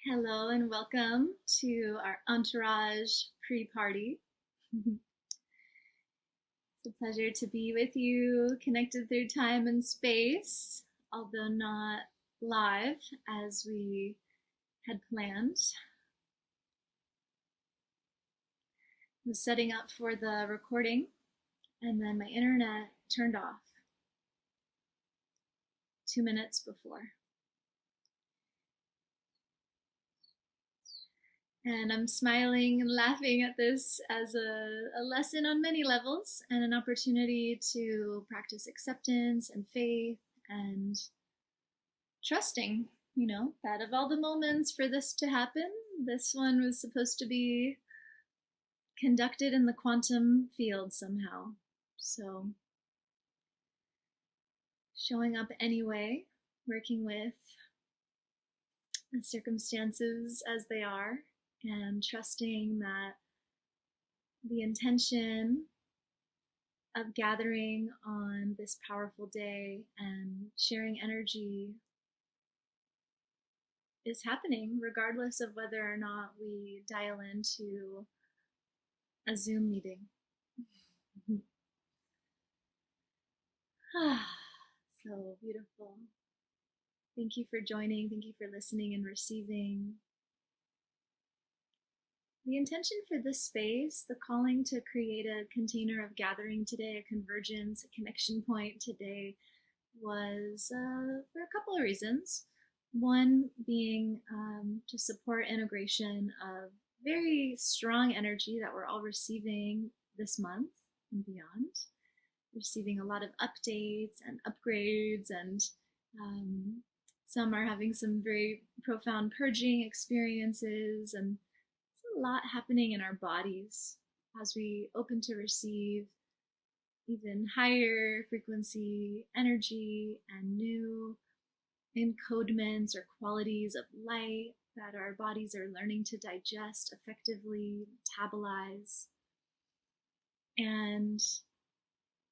Hello and welcome to our Entourage pre-party. It's a pleasure to be with you, connected through time and space, although not live as we had planned. I was setting up for the recording and then my internet turned off 2 minutes before. And I'm smiling and laughing at this as a lesson on many levels and an opportunity to practice acceptance and faith and trusting, that of all the moments for this to happen, this one was supposed to be conducted in the quantum field somehow. So showing up anyway, working with the circumstances as they are, and trusting that the intention of gathering on this powerful day and sharing energy is happening regardless of whether or not we dial into a Zoom meeting. So beautiful. Thank you for joining. Thank you for listening and receiving. The intention for this space, the calling to create a container of gathering today, a convergence, a connection point today, was for a couple of reasons. One being to support integration of very strong energy that we're all receiving this month and beyond. Receiving a lot of updates and upgrades, and some are having some very profound purging experiences, and a lot happening in our bodies as we open to receive even higher frequency energy and new encodements or qualities of light that our bodies are learning to digest effectively, metabolize. And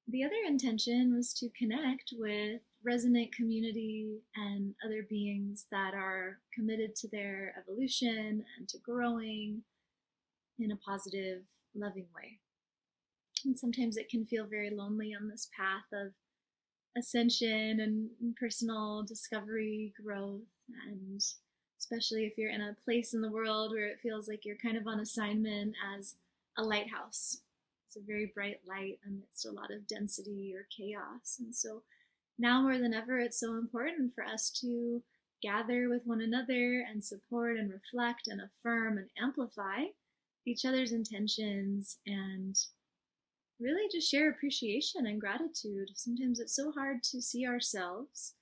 the other intention was to connect with resonant community and other beings that are committed to their evolution and to growing in a positive, loving way. And sometimes it can feel very lonely on this path of ascension and personal discovery, growth, and especially if you're in a place in the world where it feels like you're kind of on assignment as a lighthouse. It's a very bright light amidst a lot of density or chaos. And so now more than ever, it's so important for us to gather with one another and support and reflect and affirm and amplify each other's intentions and really just share appreciation and gratitude. Sometimes it's so hard to see ourselves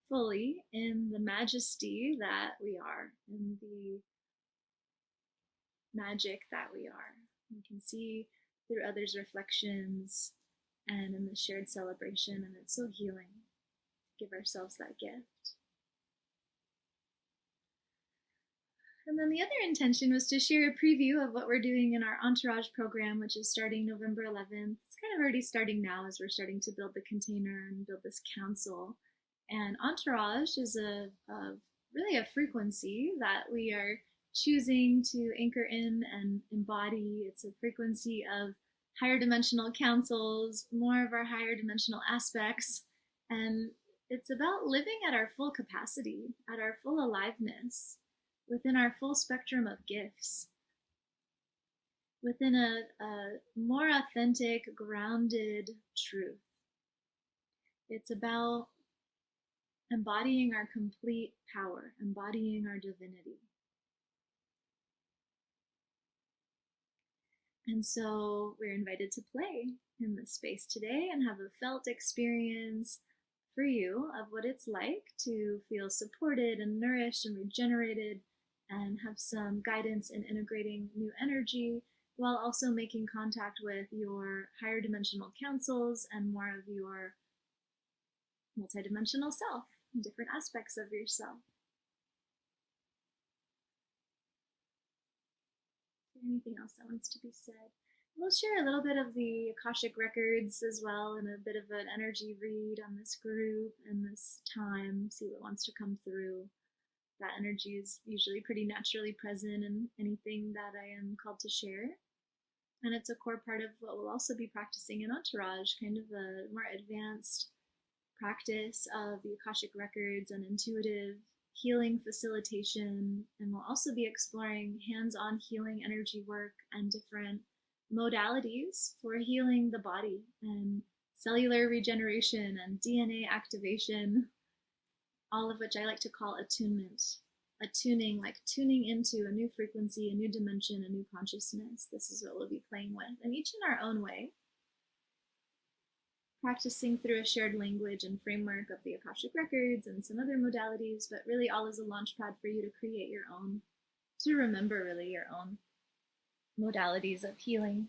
fully in the majesty that we are, in the magic that we are. We can see through others' reflections and in the shared celebration, and it's so healing to give ourselves that gift. And then the other intention was to share a preview of what we're doing in our Entourage program, which is starting November 11th. It's kind of already starting now as we're starting to build the container and build this council. And Entourage is really a frequency that we are choosing to anchor in and embody. It's a frequency of higher dimensional councils, more of our higher dimensional aspects. And it's about living at our full capacity, at our full aliveness, within our full spectrum of gifts, within a more authentic, grounded truth. It's about embodying our complete power, embodying our divinity. And so we're invited to play in this space today and have a felt experience for you of what it's like to feel supported and nourished and regenerated, and have some guidance in integrating new energy while also making contact with your higher dimensional councils and more of your multidimensional self, different aspects of yourself. Is there anything else that wants to be said? We'll share a little bit of the Akashic records as well, and a bit of an energy read on this group and this time, see what wants to come through. that energy is usually pretty naturally present in anything that I am called to share. And it's a core part of what we'll also be practicing in Entourage, kind of a more advanced practice of the Akashic Records and intuitive healing facilitation. And we'll also be exploring hands-on healing energy work and different modalities for healing the body and cellular regeneration and DNA activation, all of which I like to call attunement. Attuning, like tuning into a new frequency, a new dimension, a new consciousness. This is what we'll be playing with, and each in our own way, practicing through a shared language and framework of the Akashic Records and some other modalities, but really all is a launch pad for you to create your own, to remember really your own modalities of healing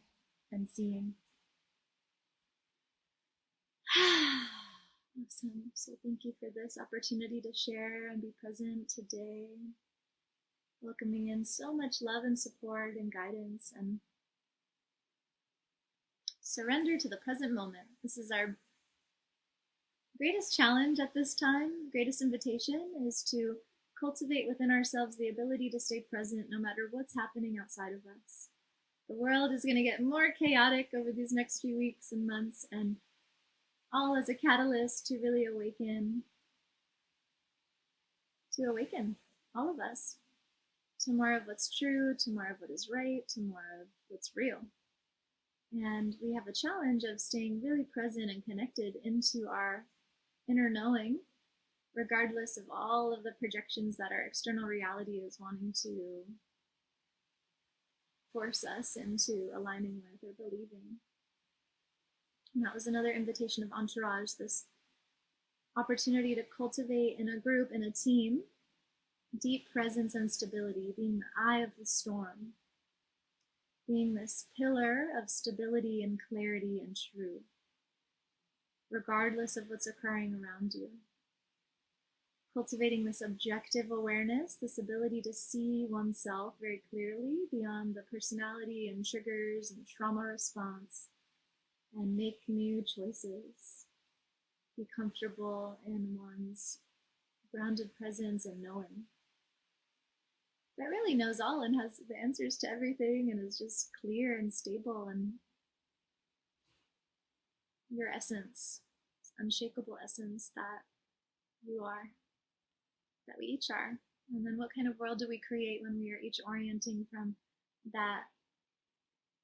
and seeing. Awesome. So thank you for this opportunity to share and be present today. Welcoming in so much love and support and guidance and surrender to the present moment. This is our greatest challenge at this time, greatest invitation is to cultivate within ourselves the ability to stay present no matter what's happening outside of us. The world is going to get more chaotic over these next few weeks and months, and all as a catalyst to really awaken, all of us, to more of what's true, to more of what is right, to more of what's real. And we have a challenge of staying really present and connected into our inner knowing, regardless of all of the projections that our external reality is wanting to force us into aligning with or believing. And that was another invitation of Entourage, this opportunity to cultivate in a group, in a team, deep presence and stability, being the eye of the storm, being this pillar of stability and clarity and truth, regardless of what's occurring around you. Cultivating this objective awareness, this ability to see oneself very clearly beyond the personality and triggers and trauma response, and make new choices. Be comfortable in one's grounded presence and knowing. That really knows all and has the answers to everything and is just clear and stable and your essence, this unshakable essence that you are, that we each are. And then what kind of world do we create when we are each orienting from that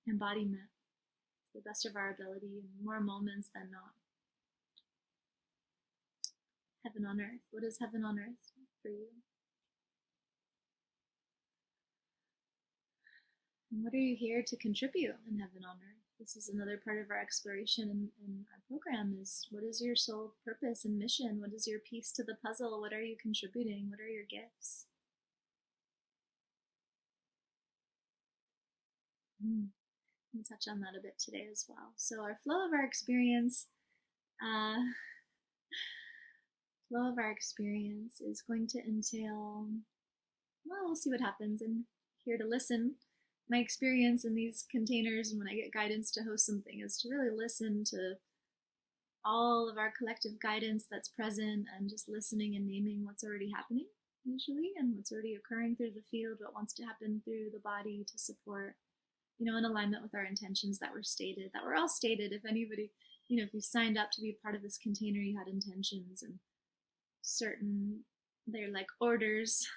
embodiment to the best of our ability in more moments than not? Heaven on earth. What is heaven on earth for you? And what are you here to contribute in heaven on earth? This is another part of our exploration in our program is what is your soul purpose and mission? What is your piece to the puzzle? What are you contributing? What are your gifts? We'll touch on that a bit today as well. So our flow of our experience is going to entail, well, we'll see what happens. I'm here to listen. My experience in these containers and when I get guidance to host something is to really listen to all of our collective guidance that's present and just listening and naming what's already happening usually and what's already occurring through the field, what wants to happen through the body to support, in alignment with our intentions that were stated, that were all stated. If anybody, if you signed up to be part of this container, you had intentions and certain, they're like orders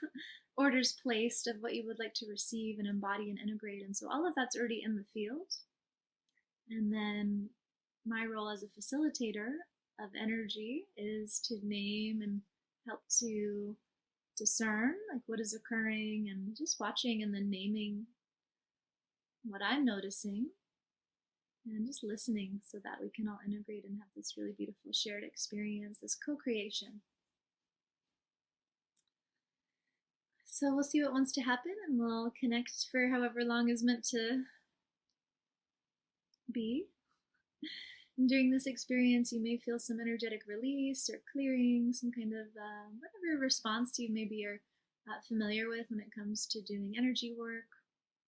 placed of what you would like to receive and embody and integrate. And so all of that's already in the field. And then my role as a facilitator of energy is to name and help to discern like what is occurring and just watching and then naming what I'm noticing and just listening so that we can all integrate and have this really beautiful shared experience, this co-creation. So we'll see what wants to happen and we'll connect for however long is meant to be. And during this experience, you may feel some energetic release or clearing, some kind of whatever response you maybe are familiar with when it comes to doing energy work,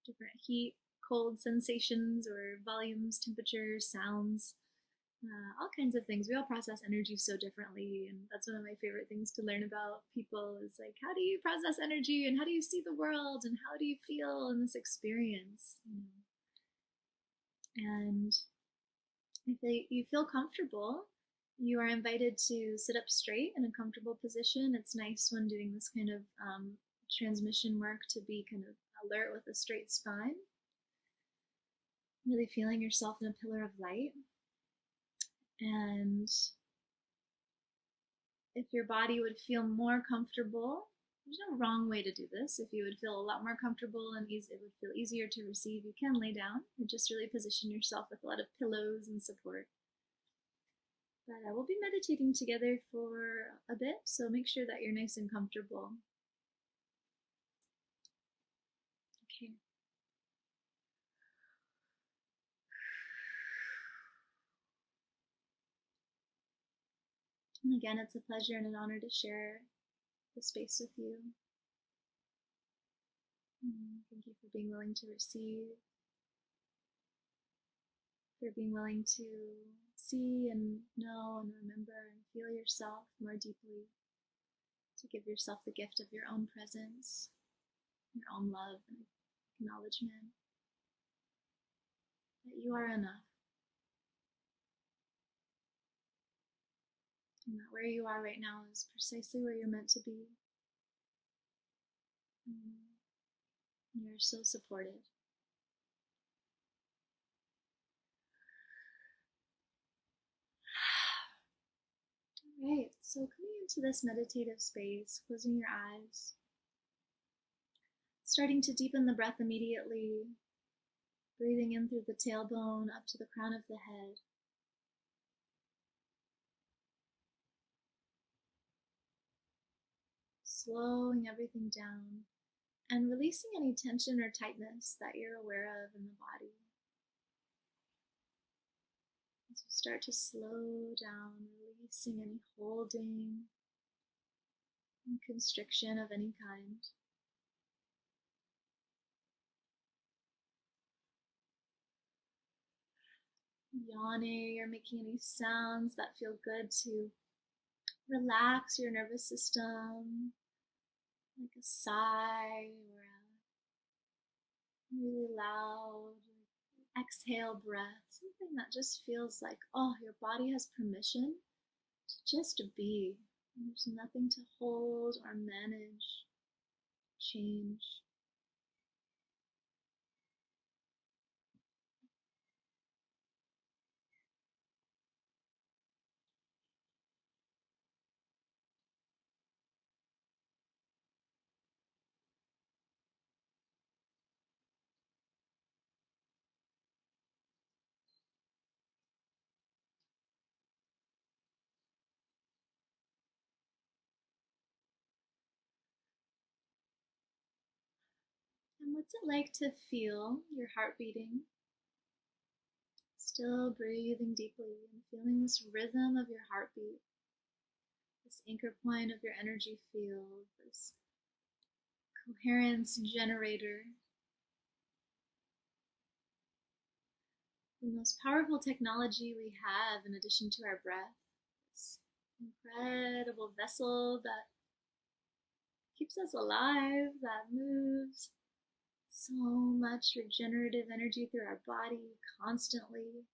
different heat, cold sensations or volumes, temperatures, sounds. all kinds of things. We all process energy so differently, and that's one of my favorite things to learn about people is like, how do you process energy, and how do you see the world, and how do you feel in this experience? And if you feel comfortable, you are invited to sit up straight in a comfortable position. It's nice when doing this kind of transmission work to be kind of alert with a straight spine. Really feeling yourself in a pillar of light. And if your body would feel more comfortable, there's no wrong way to do this. If you would feel a lot more comfortable and it would feel easier to receive, you can lay down and just really position yourself with a lot of pillows and support. But we'll be meditating together for a bit, so make sure that you're nice and comfortable. Okay. And again, it's a pleasure and an honor to share the space with you. Thank you for being willing to receive, for being willing to see and know and remember and feel yourself more deeply, to give yourself the gift of your own presence, your own love and acknowledgement that you are enough. And that where you are right now is precisely where you're meant to be. You're so supported. All right, so coming into this meditative space, closing your eyes, starting to deepen the breath immediately, breathing in through the tailbone up to the crown of the head. Slowing everything down and releasing any tension or tightness that you're aware of in the body. As you start to slow down, releasing any holding and constriction of any kind. Yawning or making any sounds that feel good to relax your nervous system, like a sigh or a really loud exhale breath, something that just feels like, oh, your body has permission to just be. There's nothing to hold or manage, change. And what's it like to feel your heart beating? Still breathing deeply and feeling this rhythm of your heartbeat, this anchor point of your energy field, this coherence generator. The most powerful technology we have, in addition to our breath, this incredible vessel that keeps us alive, that moves so much regenerative energy through our body constantly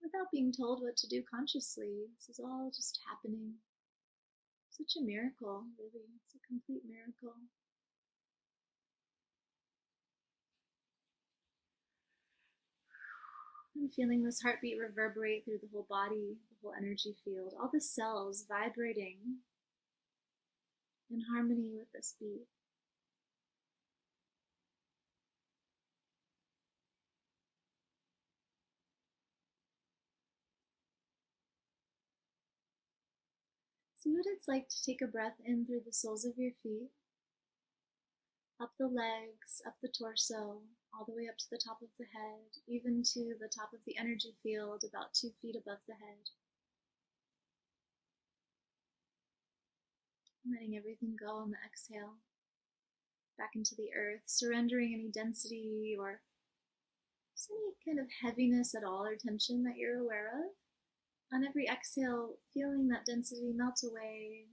without being told what to do consciously. This is all just happening. Such a miracle, really. It's a complete miracle. And feeling this heartbeat reverberate through the whole body, the whole energy field, all the cells vibrating in harmony with this beat. See what it's like to take a breath in through the soles of your feet, up the legs, up the torso, all the way up to the top of the head, even to the top of the energy field, about 2 feet above the head. Letting everything go on the exhale, back into the earth, surrendering any density or Just any kind of heaviness at all or tension that you're aware of. On every exhale, feeling that density melt away,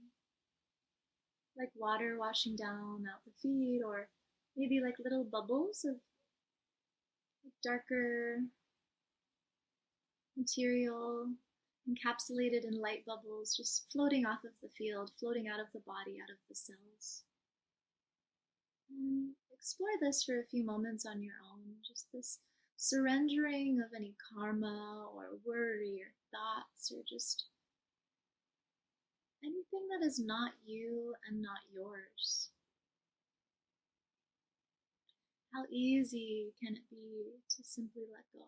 like water washing down out the feet, or maybe like little bubbles of darker material encapsulated in light bubbles, just floating off of the field, floating out of the body, out of the cells. And explore this for a few moments on your own, just this surrendering of any karma or worry or thoughts or just anything that is not you and not yours. How easy can it be to simply let go?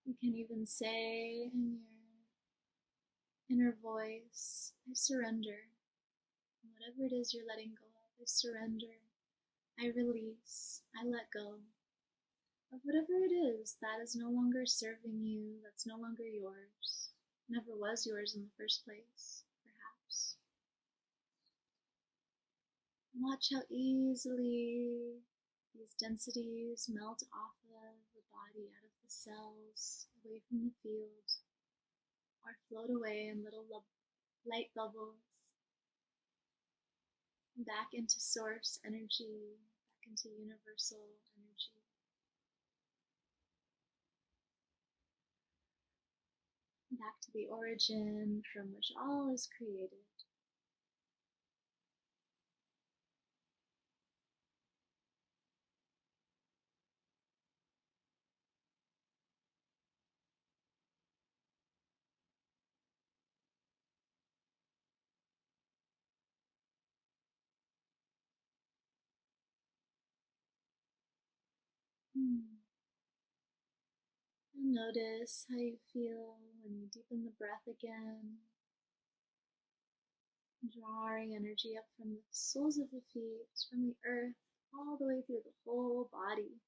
You can even say in your inner voice, I surrender. Whatever it is you're letting go of, I surrender, I release, I let go of whatever it is that is no longer serving you, that's no longer yours, never was yours in the first place, perhaps. Watch how easily these densities melt off of the body, out of the cells, away from the field, or float away in little light bubbles, back into source energy, back into universal energy. Back to the origin from which all is created. And notice how you feel when you deepen the breath again, drawing energy up from the soles of the feet, from the earth, all the way through the whole body,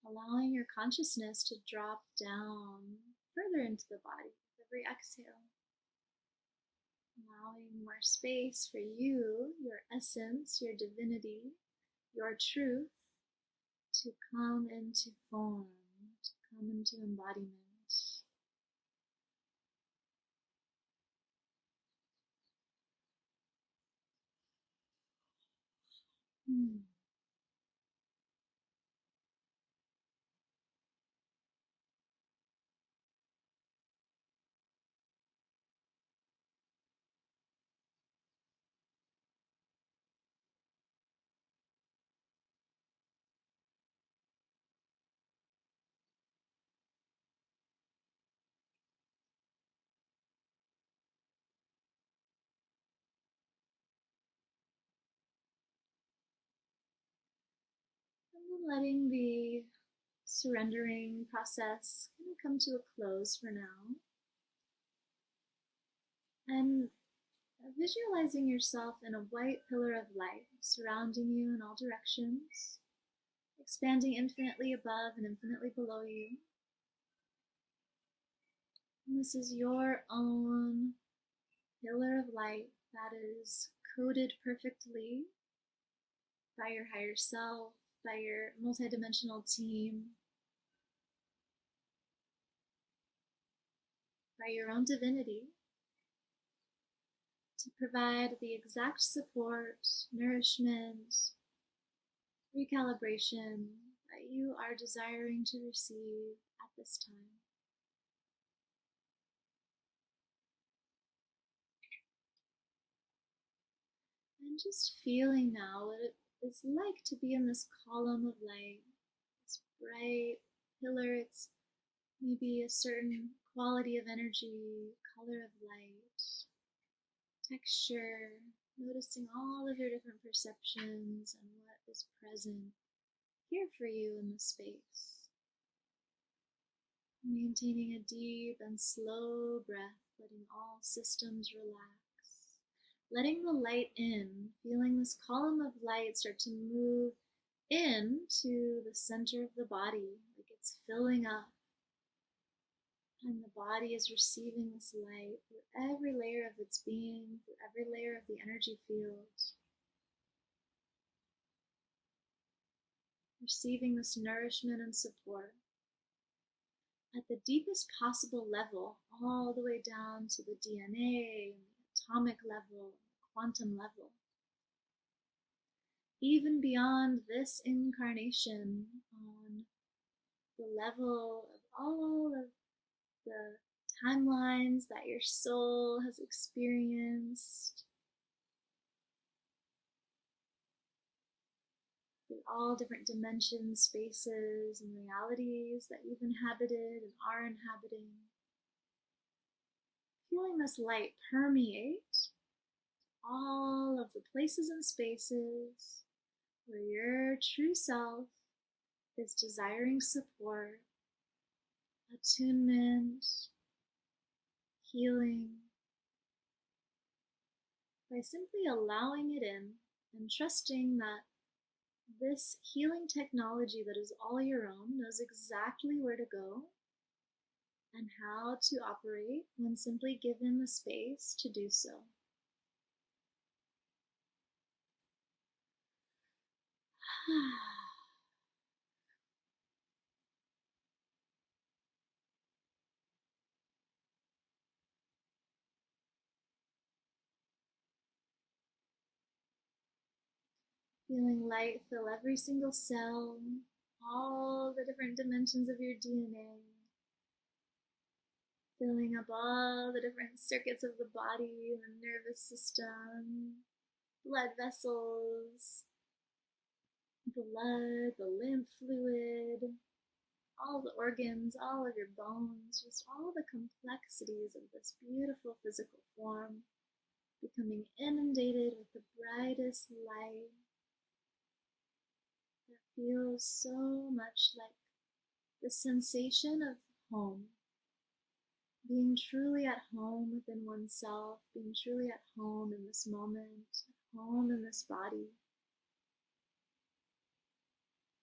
allowing your consciousness to drop down further into the body with every exhale, allowing more space for you, your essence, your divinity, your truth to come into form, to come into embodiment. Hmm. And then letting the surrendering process kind of come to a close for now. And visualizing yourself in a white pillar of light surrounding you in all directions, expanding infinitely above and infinitely below you. And this is your own pillar of light that is coded perfectly by your higher self, by your multidimensional team, by your own divinity, to provide the exact support, nourishment, recalibration that you are desiring to receive at this time. And just feeling now what it is like to be in this column of light, this bright pillar. It's maybe a certain quality of energy, color of light, texture, noticing all of your different perceptions and what is present here for you in the space. Maintaining a deep and slow breath, letting all systems relax, letting the light in, feeling this column of light start to move into the center of the body, like it's filling up. And the body is receiving this light through every layer of its being, through every layer of the energy field. Receiving this nourishment and support at the deepest possible level, all the way down to the DNA, and the atomic level, the quantum level. Even beyond this incarnation, on the level of all of the timelines that your soul has experienced, through all different dimensions, spaces, and realities that you've inhabited and are inhabiting. Feeling this light permeate all of the places and spaces where your true self is desiring support, attunement, healing, by simply allowing it in and trusting that this healing technology that is all your own knows exactly where to go and how to operate when simply given the space to do so. Feeling light fill every single cell, all the different dimensions of your DNA, filling up all the different circuits of the body, the nervous system, blood vessels, blood, the lymph fluid, all the organs, all of your bones, just all the complexities of this beautiful physical form, becoming inundated with the brightest light that feels so much like the sensation of home. Being truly at home within oneself, being truly at home in this moment, at home in this body.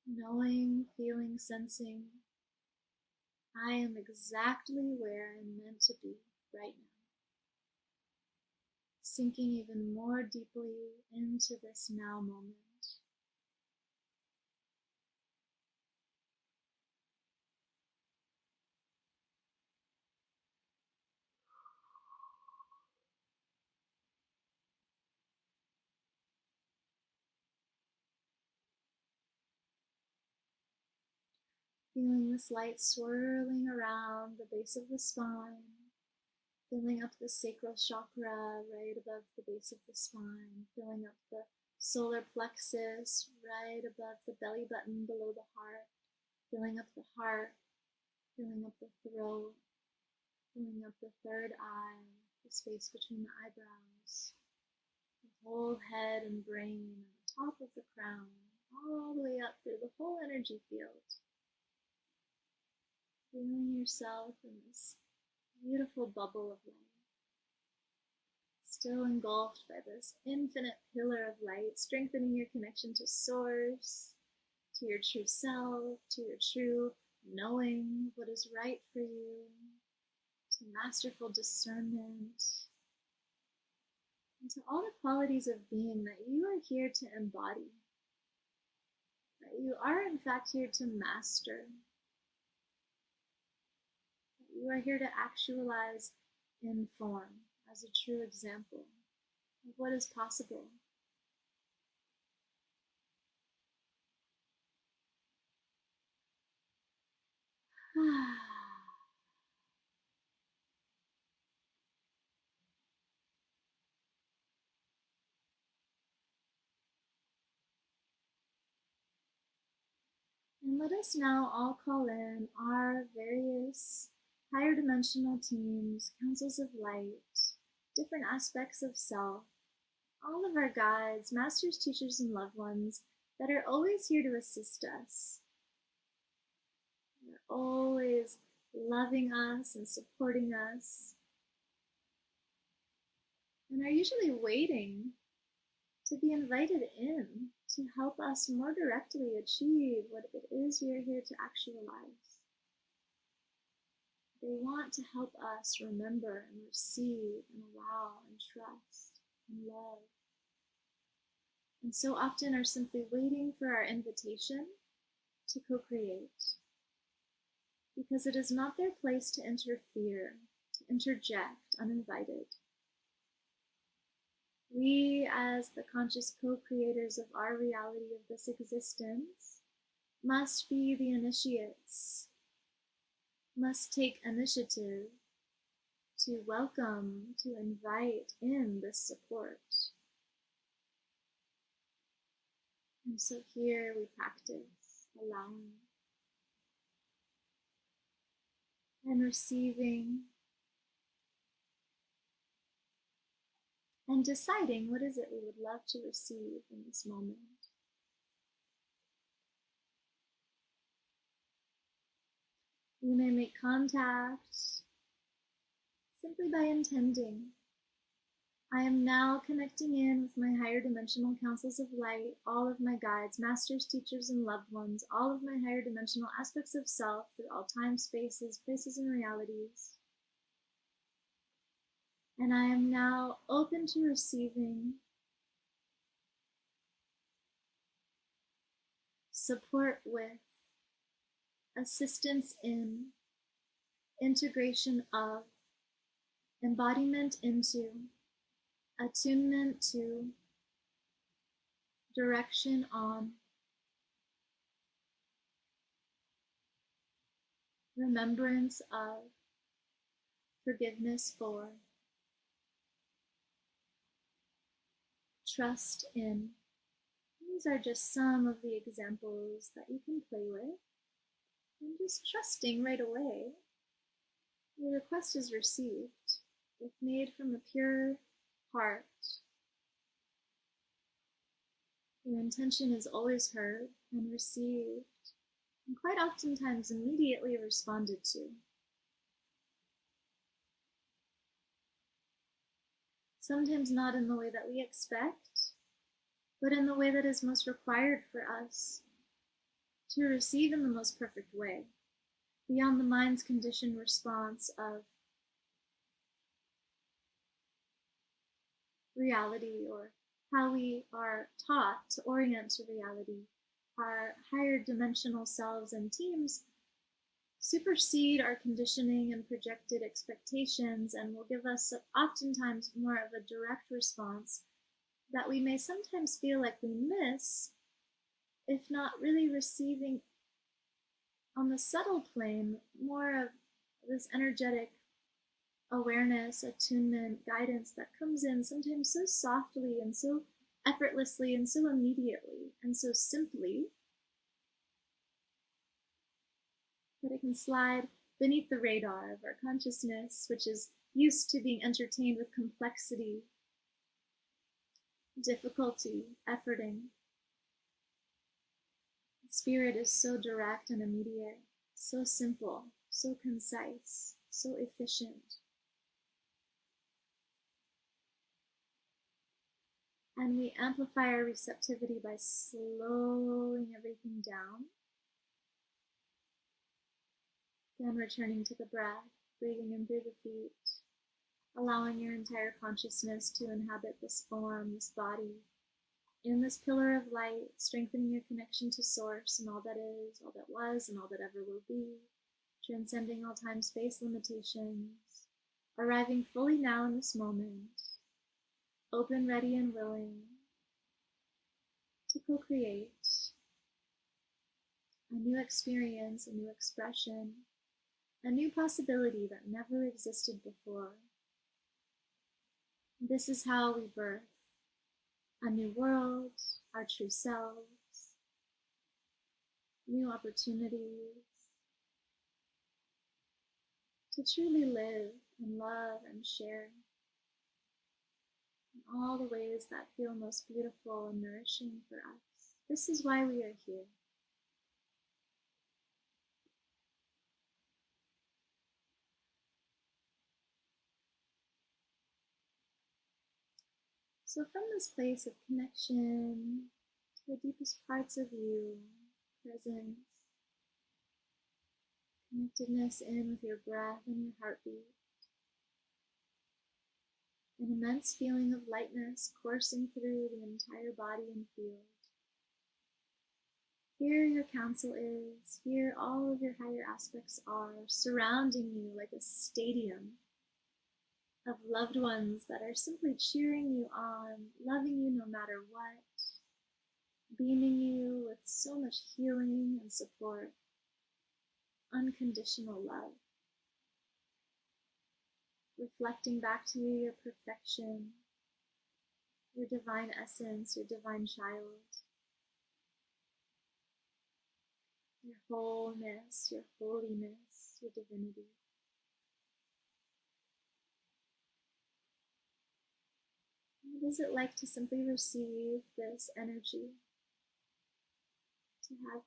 Knowing, feeling, sensing, I am exactly where I'm meant to be right now. Sinking even more deeply into this now moment. Feeling this light swirling around the base of the spine, filling up the sacral chakra right above the base of the spine, filling up the solar plexus right above the belly button below the heart, filling up the heart, filling up the throat, filling up the third eye, the space between the eyebrows, the whole head and brain, and the top of the crown, all the way up through the whole energy field. Feeling yourself in this beautiful bubble of light, still engulfed by this infinite pillar of light, strengthening your connection to source, to your true self, to your true knowing what is right for you, to masterful discernment, and to all the qualities of being that you are here to embody, that you are in fact here to master, that you are here to actualize in form as a true example of what is possible. And let us now all call in our various higher dimensional teams, councils of light, different aspects of self, all of our guides, masters, teachers, and loved ones that are always here to assist us. They're always loving us and supporting us. and are usually waiting to be invited in to help us more directly achieve what it is we are here to actualize. They want to help us remember and receive and allow and trust and love. And so often are simply waiting for our invitation to co-create, because it is not their place to interfere, to interject uninvited. We, as the conscious co-creators of our reality of this existence, must be the initiates, must take initiative to welcome, to invite in this support. And so here we practice allowing and receiving and deciding what is it we would love to receive in this moment. You may make contact simply by intending. I am now connecting in with my higher dimensional councils of light, all of my guides, masters, teachers, and loved ones, all of my higher dimensional aspects of self through all time, spaces, places, and realities. And I am now open to receiving support with, assistance in, integration of, embodiment into, attunement to, direction on, remembrance of, forgiveness for, trust in. These are just some of the examples that you can play with. And just trusting right away. Your request is received if made from a pure heart. Your intention is always heard and received, and quite oftentimes immediately responded to. Sometimes not in the way that we expect, but in the way that is most required for us to receive in the most perfect way, beyond the mind's conditioned response of reality or how we are taught to orient to reality. Our higher dimensional selves and teams supersede our conditioning and projected expectations and will give us oftentimes more of a direct response that we may sometimes feel like we miss if not really receiving on the subtle plane more of this energetic awareness, attunement, guidance that comes in sometimes so softly and so effortlessly and so immediately and so simply that it can slide beneath the radar of our consciousness, which is used to being entertained with complexity, difficulty, efforting. Spirit is so direct and immediate, so simple, so concise, so efficient. And we amplify our receptivity by slowing everything down. Again, returning to the breath, breathing in through the feet, allowing your entire consciousness to inhabit this form, this body, in this pillar of light, strengthening your connection to Source and all that is, all that was, and all that ever will be, transcending all time, space limitations, arriving fully now in this moment, open, ready, and willing to co-create a new experience, a new expression, a new possibility that never existed before. This is how we birth a new world, our true selves, new opportunities to truly live and love and share in all the ways that feel most beautiful and nourishing for us. This is why we are here. So from this place of connection to the deepest parts of you, presence, connectedness in with your breath and your heartbeat, an immense feeling of lightness coursing through the entire body and field. Here your counsel is, here all of your higher aspects are, surrounding you like a stadium of loved ones that are simply cheering you on, loving you no matter what, beaming you with so much healing and support, unconditional love, reflecting back to you your perfection, your divine essence, your divine child, your wholeness, your holiness, your divinity. What is it like to simply receive this energy? To have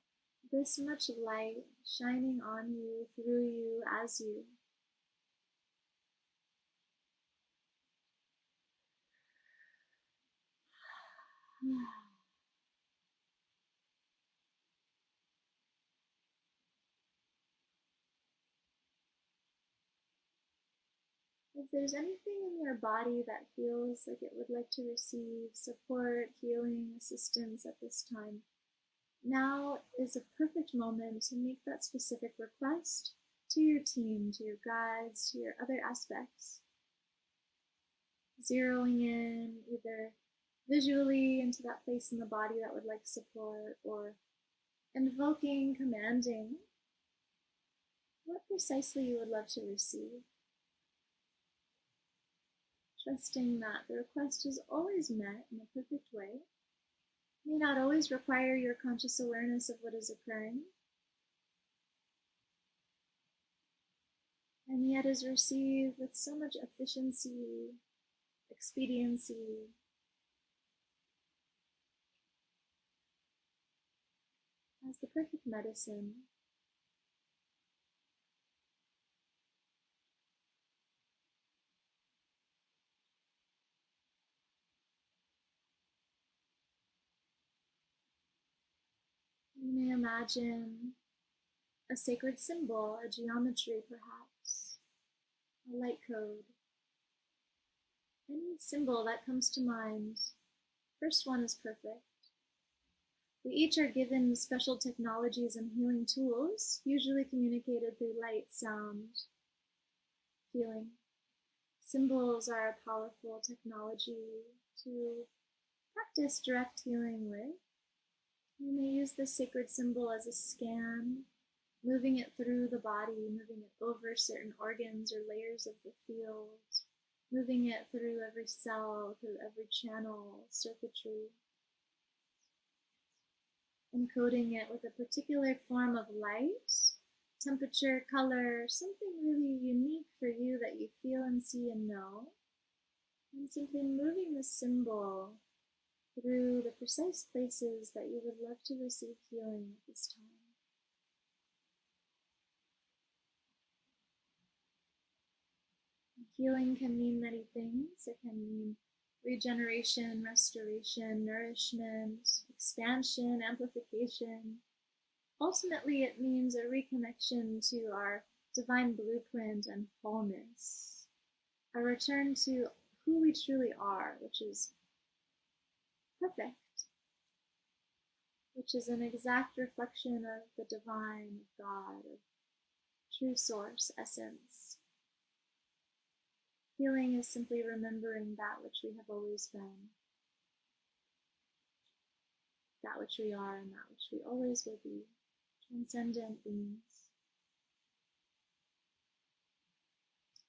this much light shining on you, through you, as you. If there's anything in your body that feels like it would like to receive support, healing, assistance at this time, now is a perfect moment to make that specific request to your team, to your guides, to your other aspects. Zeroing in either visually into that place in the body that would like support, or invoking, commanding what precisely you would love to receive. Trusting that the request is always met in a perfect way, may not always require your conscious awareness of what is occurring, and yet is received with so much efficiency, expediency, as the perfect medicine. You may imagine a sacred symbol, a geometry perhaps, a light code. Any symbol that comes to mind. First one is perfect. We each are given special technologies and healing tools, usually communicated through light, sound, feeling. Symbols are a powerful technology to practice direct healing with. You may use this sacred symbol as a scan, moving it through the body, moving it over certain organs or layers of the field, moving it through every cell, through every channel, circuitry, encoding it with a particular form of light, temperature, color, something really unique for you that you feel and see and know, and simply moving the symbol through the precise places that you would love to receive healing at this time. Healing can mean many things. It can mean regeneration, restoration, nourishment, expansion, amplification. Ultimately, it means a reconnection to our divine blueprint and wholeness, a return to who we truly are, which is perfect, which is an exact reflection of the divine, of God, of true source, essence. Healing is simply remembering that which we have always been, that which we are, and that which we always will be, transcendent beings,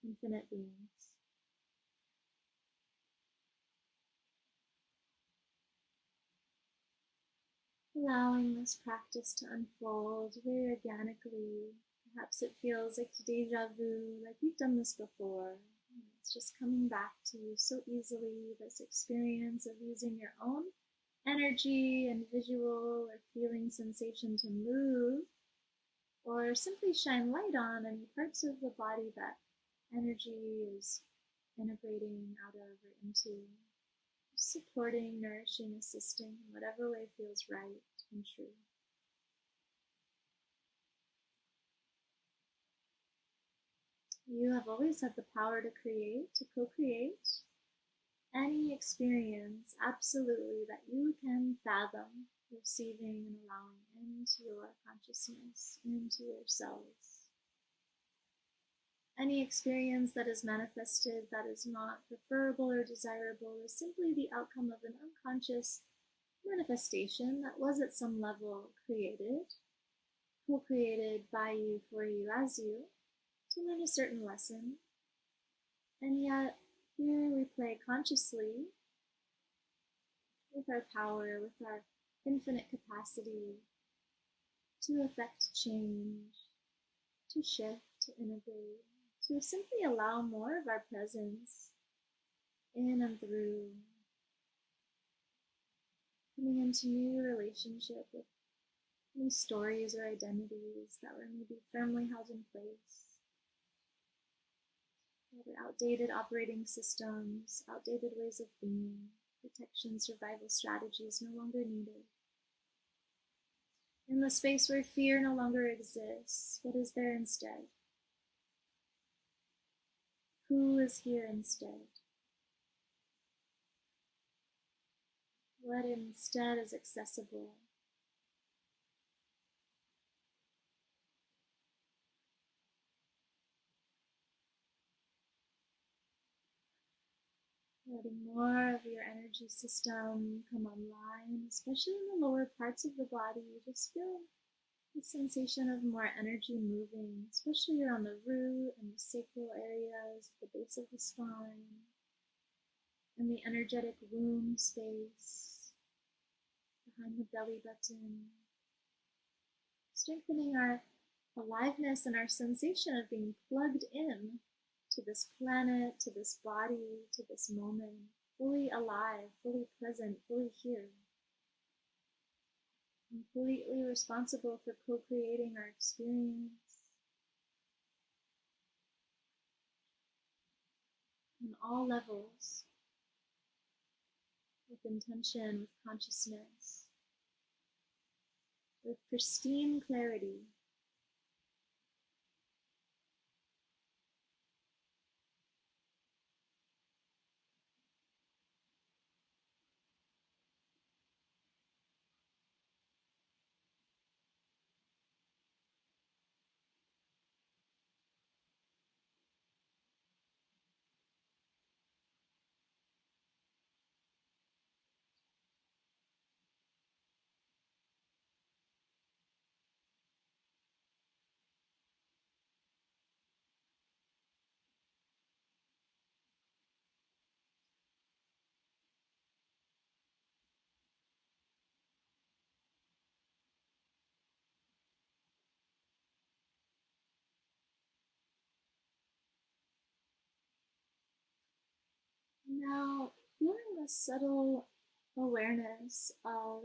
infinite beings. Allowing this practice to unfold very organically. Perhaps it feels like deja vu, like you've done this before. It's just coming back to you so easily, this experience of using your own energy and visual or feeling sensation to move, or simply shine light on any parts of the body that energy is integrating out of or into. supporting, nourishing, assisting in whatever way feels right and true. You have always had the power to create, to co-create any experience, absolutely, that you can fathom, receiving and allowing into your consciousness, into yourselves. Any experience that is manifested that is not preferable or desirable is simply the outcome of an unconscious manifestation that was at some level created, co-created by you, for you, as you, to learn a certain lesson. And yet, here we play consciously with our power, with our infinite capacity to affect change, to shift, to integrate, to simply allow more of our presence in and through, coming into new relationship with new stories or identities that were maybe firmly held in place, whether outdated operating systems, outdated ways of being, protection, survival strategies no longer needed. In the space where fear no longer exists, what is there instead? Who is here instead? What instead is accessible? Letting more of your energy system come online, especially in the lower parts of the body. Just feel the sensation of more energy moving, especially around the root and the sacral areas, the base of the spine, and the energetic womb space, behind the belly button, strengthening our aliveness and our sensation of being plugged in to this planet, to this body, to this moment, fully alive, fully present, fully here, completely responsible for co-creating our experience on all levels, with intention, with consciousness, with pristine clarity. Now, feeling a subtle awareness of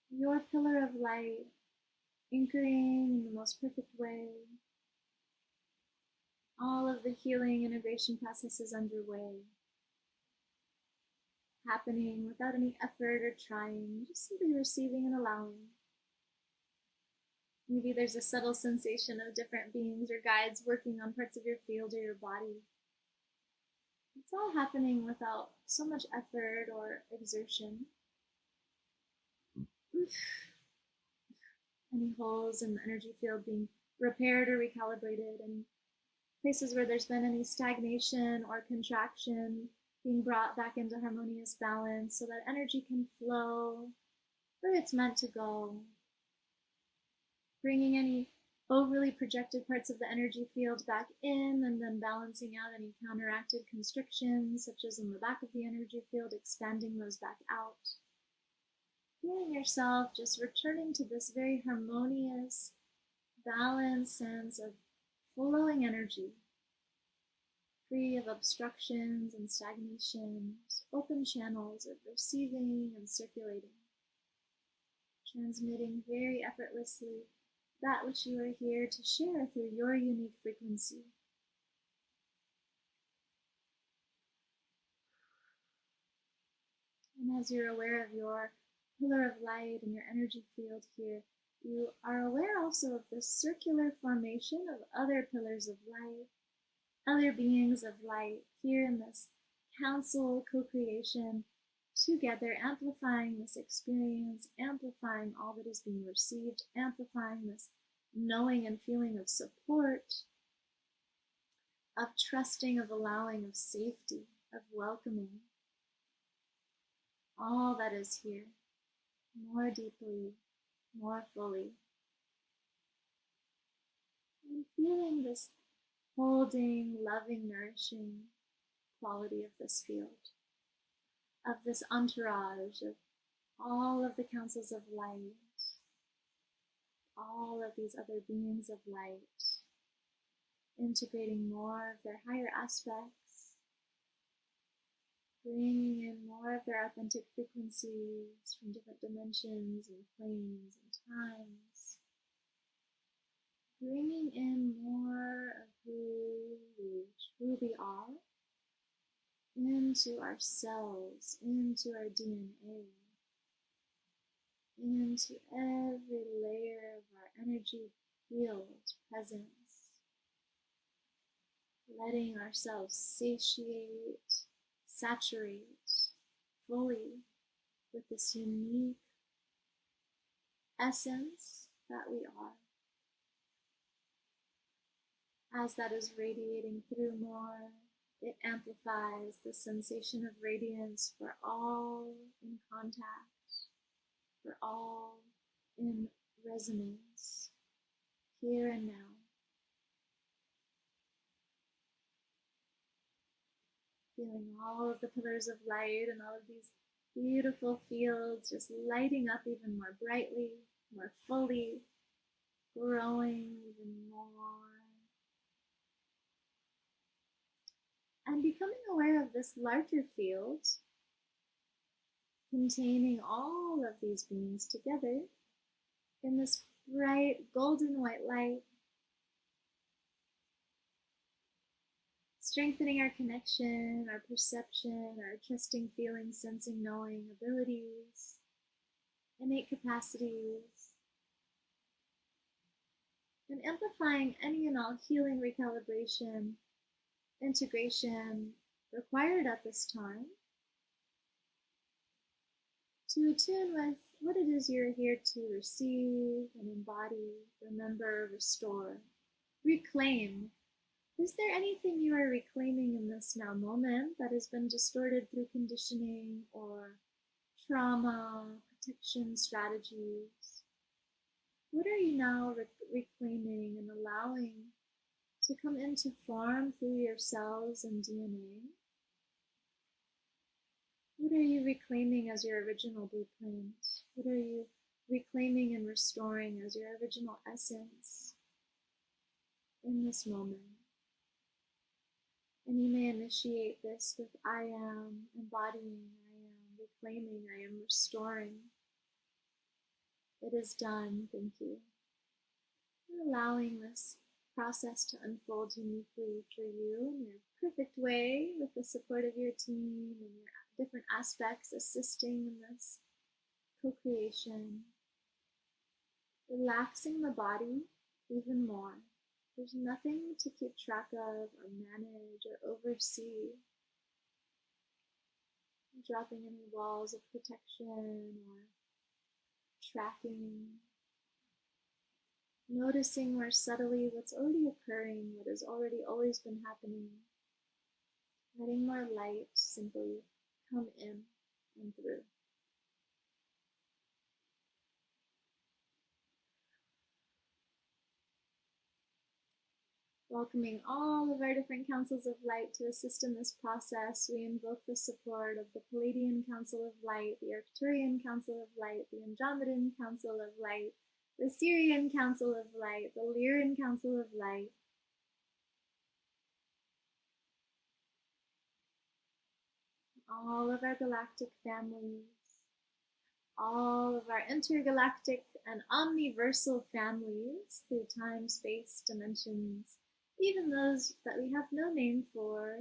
your pillar of light anchoring in the most perfect way, all of the healing integration processes underway, happening without any effort or trying, just simply receiving and allowing. Maybe there's a subtle sensation of different beings or guides working on parts of your field or your body. It's all happening without so much effort or exertion. Any holes in the energy field being repaired or recalibrated, and places where there's been any stagnation or contraction being brought back into harmonious balance so that energy can flow where it's meant to go. Bringing any overly projected parts of the energy field back in, and then balancing out any counteracted constrictions, such as in the back of the energy field, expanding those back out. Feeling yourself just returning to this very harmonious, balanced sense of flowing energy, free of obstructions and stagnations, open channels of receiving and circulating, transmitting very effortlessly that which you are here to share through your unique frequency. And as you're aware of your pillar of light and your energy field here, you are aware also of the circular formation of other pillars of light, other beings of light here in this council co-creation together, amplifying this experience, amplifying all that is being received, amplifying this knowing and feeling of support, of trusting, of allowing, of safety, of welcoming all that is here more deeply, more fully. And feeling this holding, loving, nourishing quality of this field, of this entourage, of all of the councils of light, all of these other beings of light, integrating more of their higher aspects, bringing in more of their authentic frequencies from different dimensions and planes and times, bringing in more of who we truly are into ourselves, into our DNA, into every layer of our energy field presence, letting ourselves satiate, saturate fully with this unique essence that we are. As that is radiating through more, it amplifies the sensation of radiance for all in contact, for all in resonance, here and now. Feeling all of the pillars of light and all of these beautiful fields just lighting up even more brightly, more fully, growing even more. And becoming aware of this larger field containing all of these beings together in this bright golden white light, strengthening our connection, our perception, our trusting, feeling, sensing, knowing abilities, innate capacities, and amplifying any and all healing, recalibration, integration required at this time to attune with what it is you're here to receive and embody, remember, restore, reclaim. Is there anything you are reclaiming in this now moment that has been distorted through conditioning or trauma, protection strategies? What are you now reclaiming and allowing to come into form through your cells and DNA? What are you reclaiming as your original blueprint? What are you reclaiming and restoring as your original essence in this moment? And you may initiate this with I am embodying, I am reclaiming, I am restoring. It is done, thank you. And allowing this process to unfold uniquely for you in your perfect way with the support of your team and your different aspects assisting in this co-creation. Relaxing the body even more. There's nothing to keep track of or manage or oversee. Dropping any walls of protection or tracking. Noticing more subtly what's already occurring, what has already always been happening. Letting more light simply come in and through. Welcoming all of our different councils of light to assist in this process, we invoke the support of the Palladian Council of Light, the Arcturian Council of Light, the Andromedan Council of Light, the Syrian Council of Light, the Lyran Council of Light, all of our galactic families, all of our intergalactic and omniversal families through time, space, dimensions, even those that we have no name for,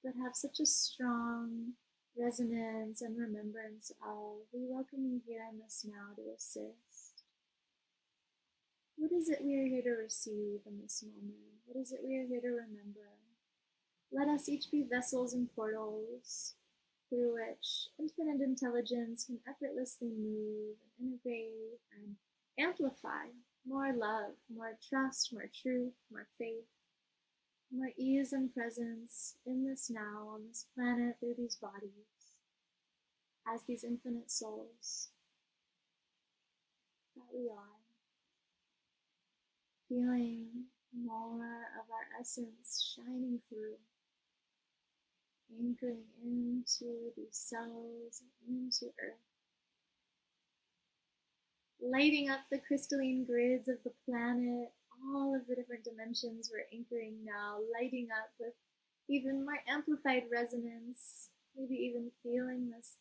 but have such a strong resonance and remembrance of. We welcome you here in this now to assist. What is it we are here to receive in this moment? What is it we are here to remember? Let us each be vessels and portals through which infinite intelligence can effortlessly move and integrate and amplify more love, more trust, more truth, more faith, more ease and presence in this now, on this planet, through these bodies, as these infinite souls that we are, feeling more of our essence shining through, anchoring into these cells, into earth, lighting up the crystalline grids of the planet, all of the different dimensions we're anchoring now, lighting up with even more amplified resonance, maybe even feeling this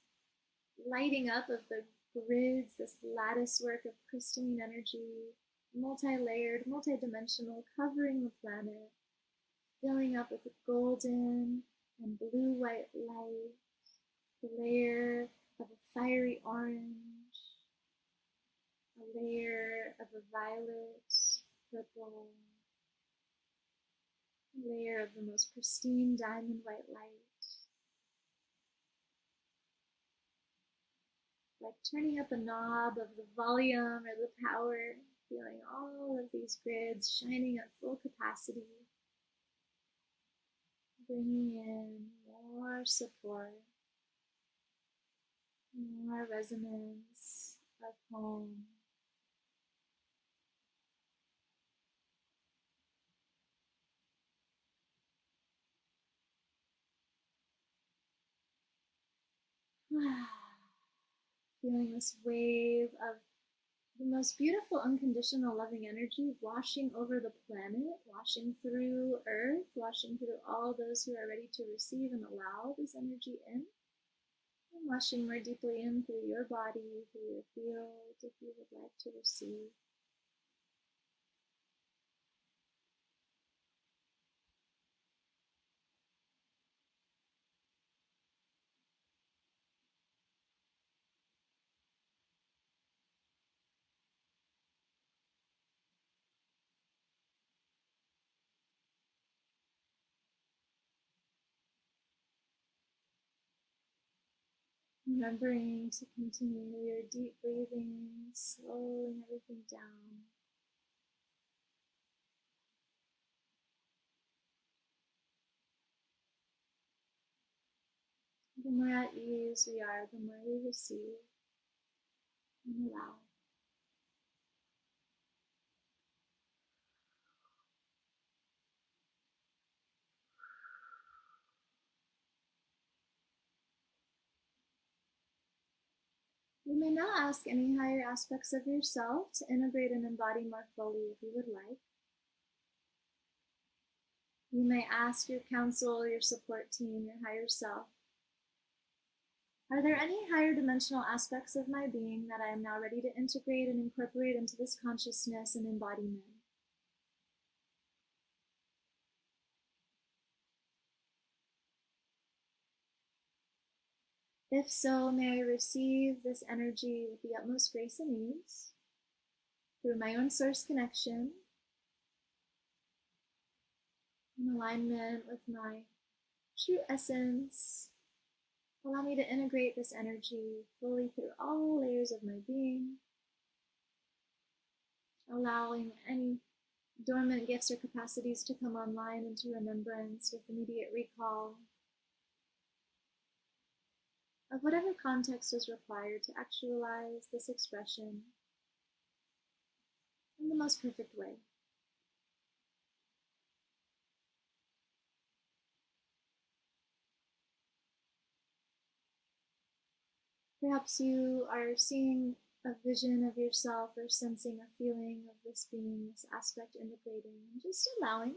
lighting up of the grids, this lattice work of crystalline energy, multi-layered, multi-dimensional, covering the planet, filling up with a golden and blue-white light, a layer of a fiery orange, a layer of a violet, purple, a layer of the most pristine diamond white light, like turning up a knob of the volume or the power, feeling all of these grids shining at full capacity, bringing in more support, more resonance of home. Feeling this wave of the most beautiful unconditional loving energy washing over the planet, washing through earth, washing through all those who are ready to receive and allow this energy in, and washing more deeply in through your body, through your field, if you would like to receive. Remembering to continue your deep breathing, slowing everything down. The more at ease we are, the more we receive and allow. You may now ask any higher aspects of yourself to integrate and embody more fully if you would like. You may ask your counsel, your support team, your higher self, are there any higher dimensional aspects of my being that I am now ready to integrate and incorporate into this consciousness and embodiment? If so, may I receive this energy with the utmost grace and ease through my own source connection, in alignment with my true essence. Allow me to integrate this energy fully through all layers of my being, allowing any dormant gifts or capacities to come online into remembrance with immediate recall of whatever context is required to actualize this expression in the most perfect way. Perhaps you are seeing a vision of yourself or sensing a feeling of this being, this aspect integrating, and just allowing,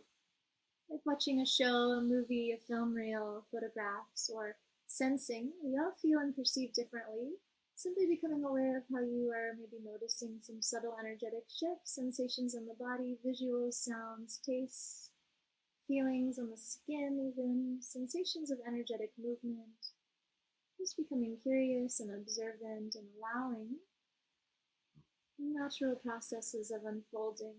like watching a show, a movie, a film reel, photographs, or sensing. We all feel and perceive differently. Simply becoming aware of how you are maybe noticing some subtle energetic shifts, sensations in the body, visuals, sounds, tastes, feelings on the skin even, sensations of energetic movement. Just becoming curious and observant and allowing the natural processes of unfolding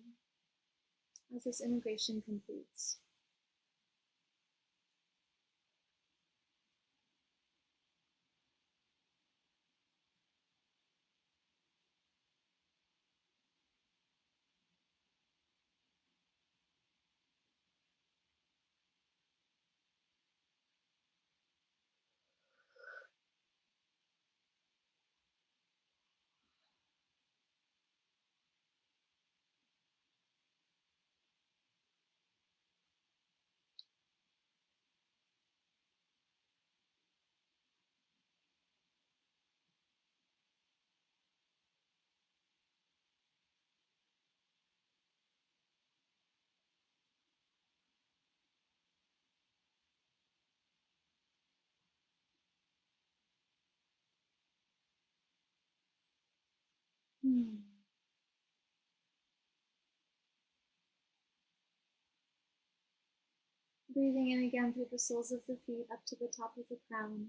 as this integration completes. Breathing in again through the soles of the feet up to the top of the crown.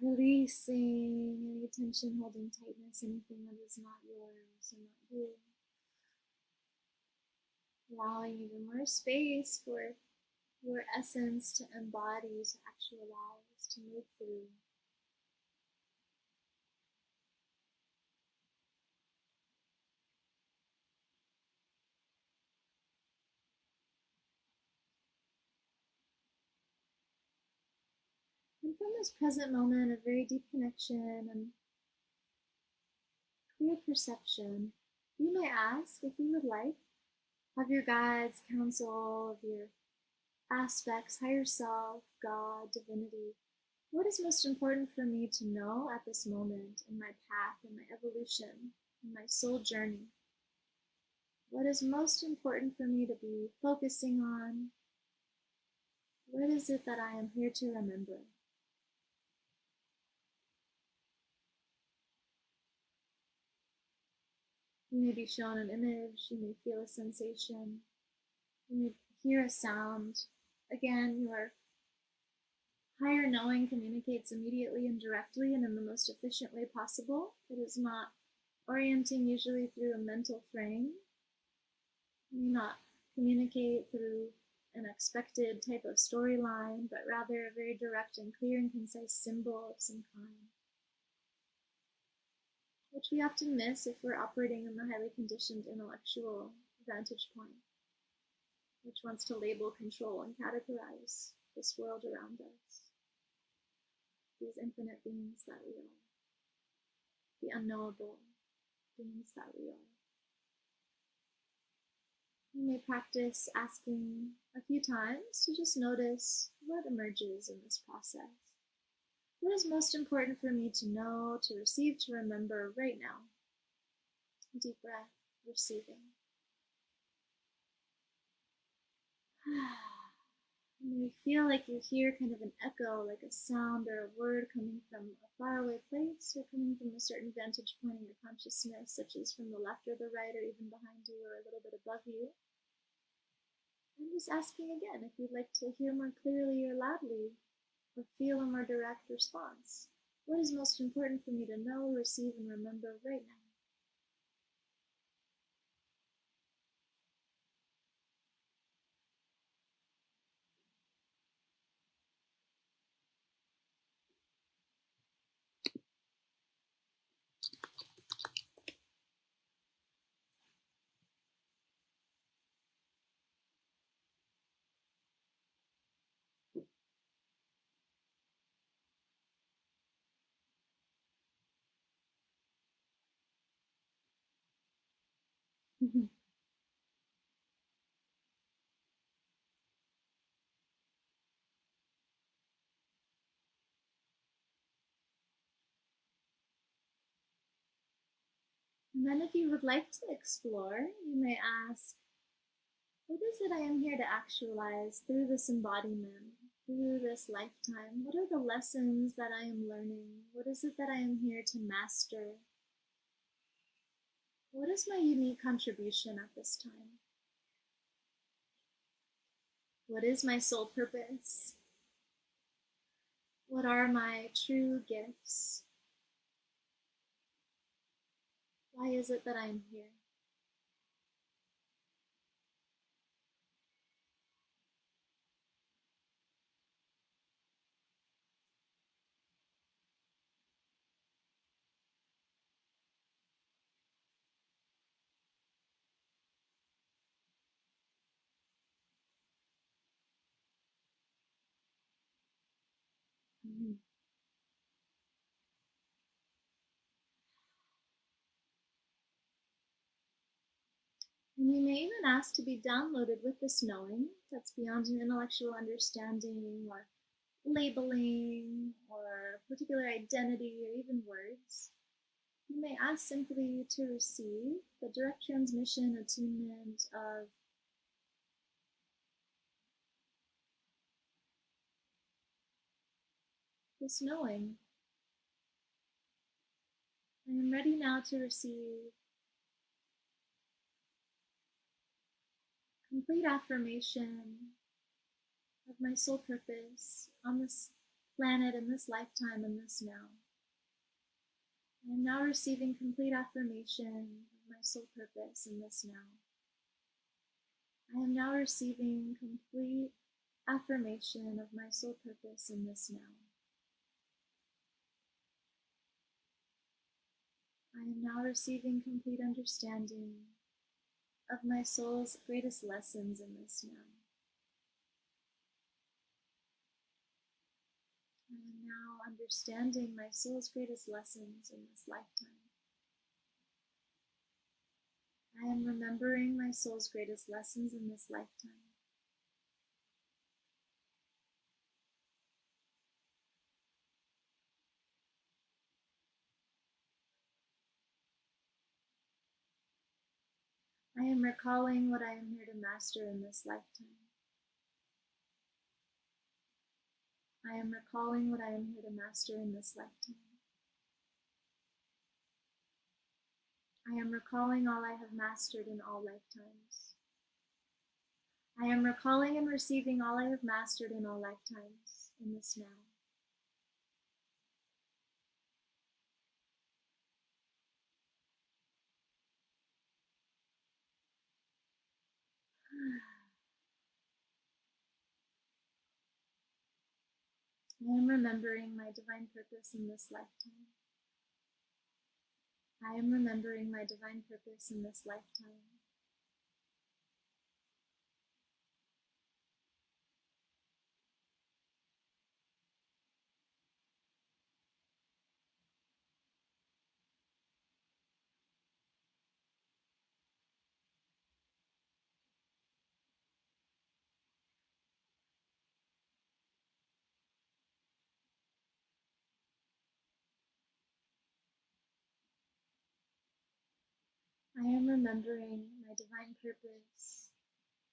Releasing any tension, holding tightness, anything that is not yours or not you. Allowing even more space for your essence to embody, to actualize, to move through. And from this present moment of very deep connection and clear perception, you may ask, if you would like, of your guides, counsel, of your aspects, higher self, God, divinity, what is most important for me to know at this moment in my path, in my evolution, in my soul journey? What is most important for me to be focusing on? What is it that I am here to remember? You may be shown an image, you may feel a sensation, you may hear a sound. Again, your higher knowing communicates immediately and directly and in the most efficient way possible. It is not orienting usually through a mental frame. It may not communicate through an expected type of storyline, but rather a very direct and clear and concise symbol of some kind, which we often miss if we're operating in the highly conditioned intellectual vantage point, which wants to label, control, and categorize this world around us, these infinite beings that we are, the unknowable beings that we are. You may practice asking a few times to just notice what emerges in this process. What is most important for me to know, to receive, to remember right now? Deep breath, receiving. And you feel like you hear kind of an echo, like a sound or a word coming from a faraway place or coming from a certain vantage point in your consciousness, such as from the left or the right or even behind you or a little bit above you. I'm just asking again if you'd like to hear more clearly or loudly or feel a more direct response. What is most important for me to know, receive, and remember right now? And then if you would like to explore, you may ask, what is it I am here to actualize through this embodiment, through this lifetime? What are the lessons that I am learning? What is it that I am here to master? What is my unique contribution at this time? What is my soul purpose? What are my true gifts? Why is it that I'm here? Mhm. And you may even ask to be downloaded with this knowing that's beyond an intellectual understanding or labeling or particular identity or even words. You may ask simply to receive the direct transmission attunement of this knowing. I am ready now to receive complete affirmation of my soul purpose on this planet, in this lifetime, in this now. I am now receiving complete affirmation of my soul purpose in this now. I am now receiving complete affirmation of my soul purpose in this now. I am now receiving complete understanding of my soul's greatest lessons in this now. I am now understanding my soul's greatest lessons in this lifetime. I am remembering my soul's greatest lessons in this lifetime. I am recalling what I am here to master in this lifetime. I am recalling what I am here to master in this lifetime. I am recalling all I have mastered in all lifetimes. I am recalling and receiving all I have mastered in all lifetimes in this now. I am remembering my divine purpose in this lifetime. I am remembering my divine purpose in this lifetime. I am remembering my divine purpose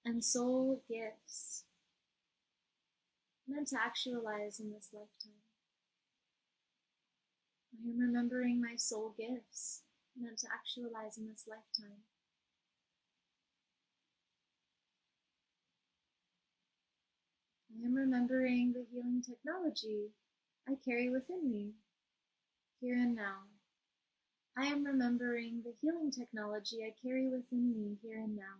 and soul gifts meant to actualize in this lifetime. I am remembering my soul gifts meant to actualize in this lifetime. I am remembering the healing technology I carry within me, here and now. I am remembering the healing technology I carry within me, here and now.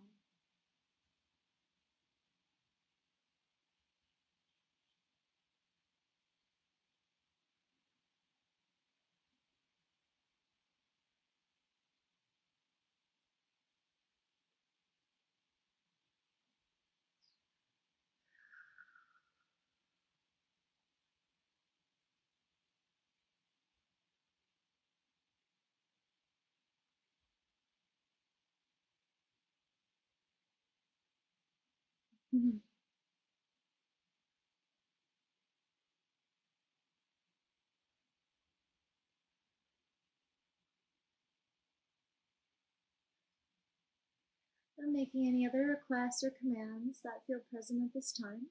I'm making any other requests or commands that feel present at this time.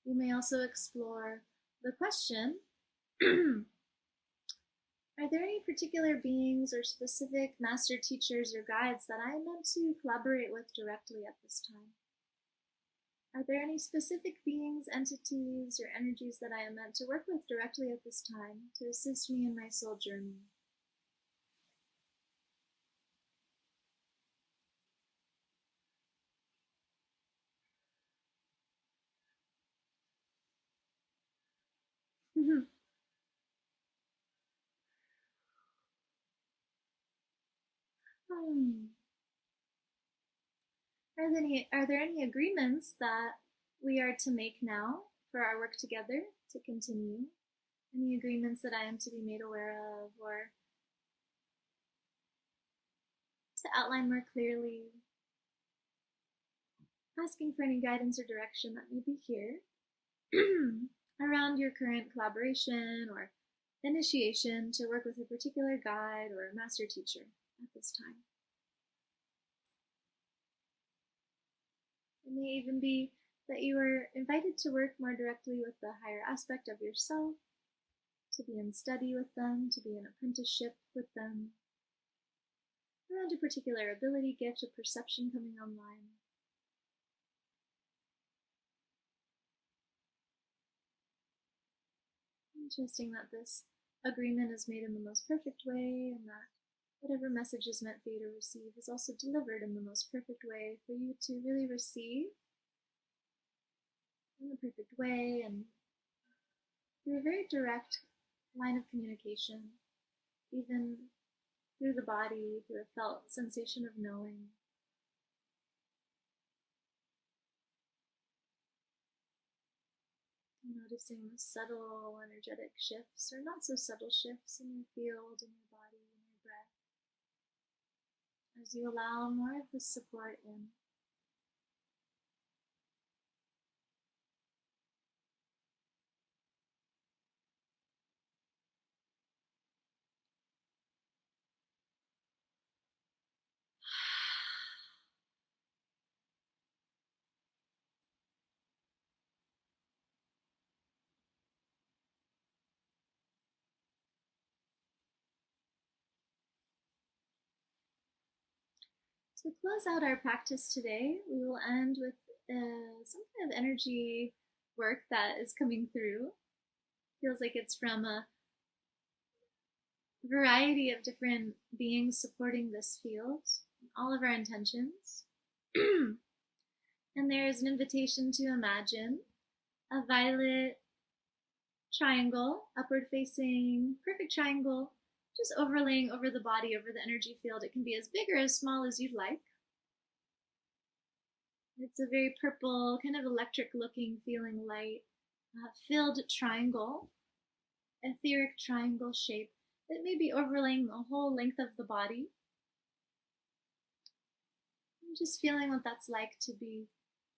You may also explore the question, are there any particular beings or specific master teachers or guides that I am meant to collaborate with directly at this time? Are there any specific beings, entities, or energies that I am meant to work with directly at this time to assist me in my soul journey? Hmm. Are there any agreements that we are to make now for our work together to continue? Any agreements that I am to be made aware of, or to outline more clearly, asking for any guidance or direction that may be here around your current collaboration or initiation to work with a particular guide or master teacher at this time? It may even be that you are invited to work more directly with the higher aspect of yourself, to be in study with them, to be in apprenticeship with them, around a particular ability, gift, or perception coming online. Interesting that this agreement is made in the most perfect way, and that whatever message is meant for you to receive is also delivered in the most perfect way for you to really receive in the perfect way and through a very direct line of communication, even through the body, through a felt sensation of knowing. Noticing the subtle energetic shifts or not so subtle shifts in your field, in your body, in your breath, as you allow more of the support in. To close out our practice today, we will end with some kind of energy work that is coming through. Feels like it's from a variety of different beings supporting this field, all of our intentions. And there is an invitation to imagine a violet triangle, upward facing, perfect triangle, just overlaying over the body, over the energy field. It can be as big or as small as you'd like. It's a very purple, kind of electric looking feeling light, filled triangle, etheric triangle shape that may be overlaying the whole length of the body. I'm just feeling what that's like to be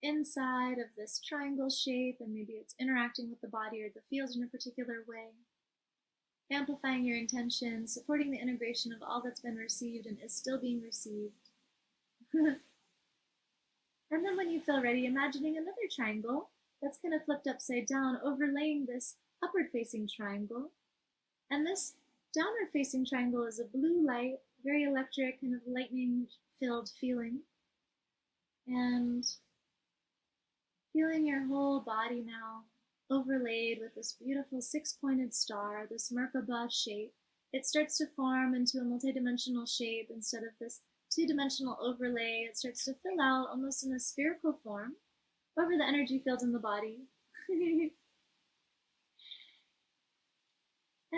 inside of this triangle shape, and maybe it's interacting with the body or the field in a particular way. Amplifying your intention, supporting the integration of all that's been received and is still being received. And then when you feel ready, imagining another triangle that's kind of flipped upside down, overlaying this upward facing triangle. And this downward facing triangle is a blue light, very electric, kind of lightning filled feeling. And feeling your whole body now overlaid with this beautiful six-pointed star, this Merkaba shape. It starts to form into a multidimensional shape instead of this two-dimensional overlay. It starts to fill out almost in a spherical form over the energy field in the body. And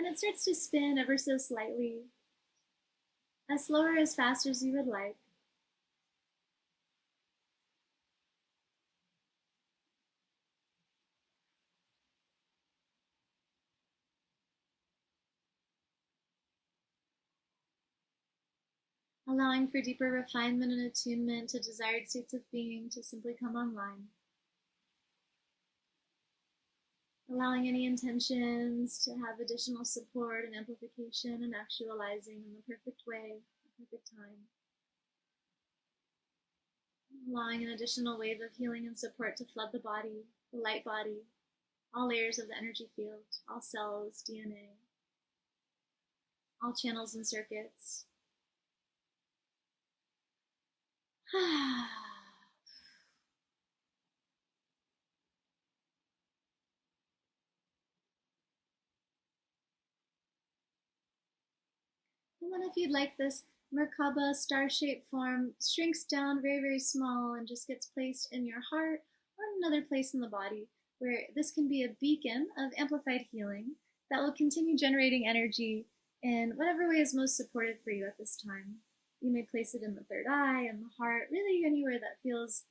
it starts to spin ever so slightly, as slow or as fast as you would like. Allowing for deeper refinement and attunement to desired states of being to simply come online. Allowing any intentions to have additional support and amplification and actualizing in the perfect way, the perfect time. Allowing an additional wave of healing and support to flood the body, the light body, all layers of the energy field, all cells, DNA, all channels and circuits. then if you'd like, this Merkaba star-shaped form shrinks down very, very small and just gets placed in your heart or in another place in the body, where this can be a beacon of amplified healing that will continue generating energy in whatever way is most supportive for you at this time. You may place it in the third eye, in the heart, really anywhere that feels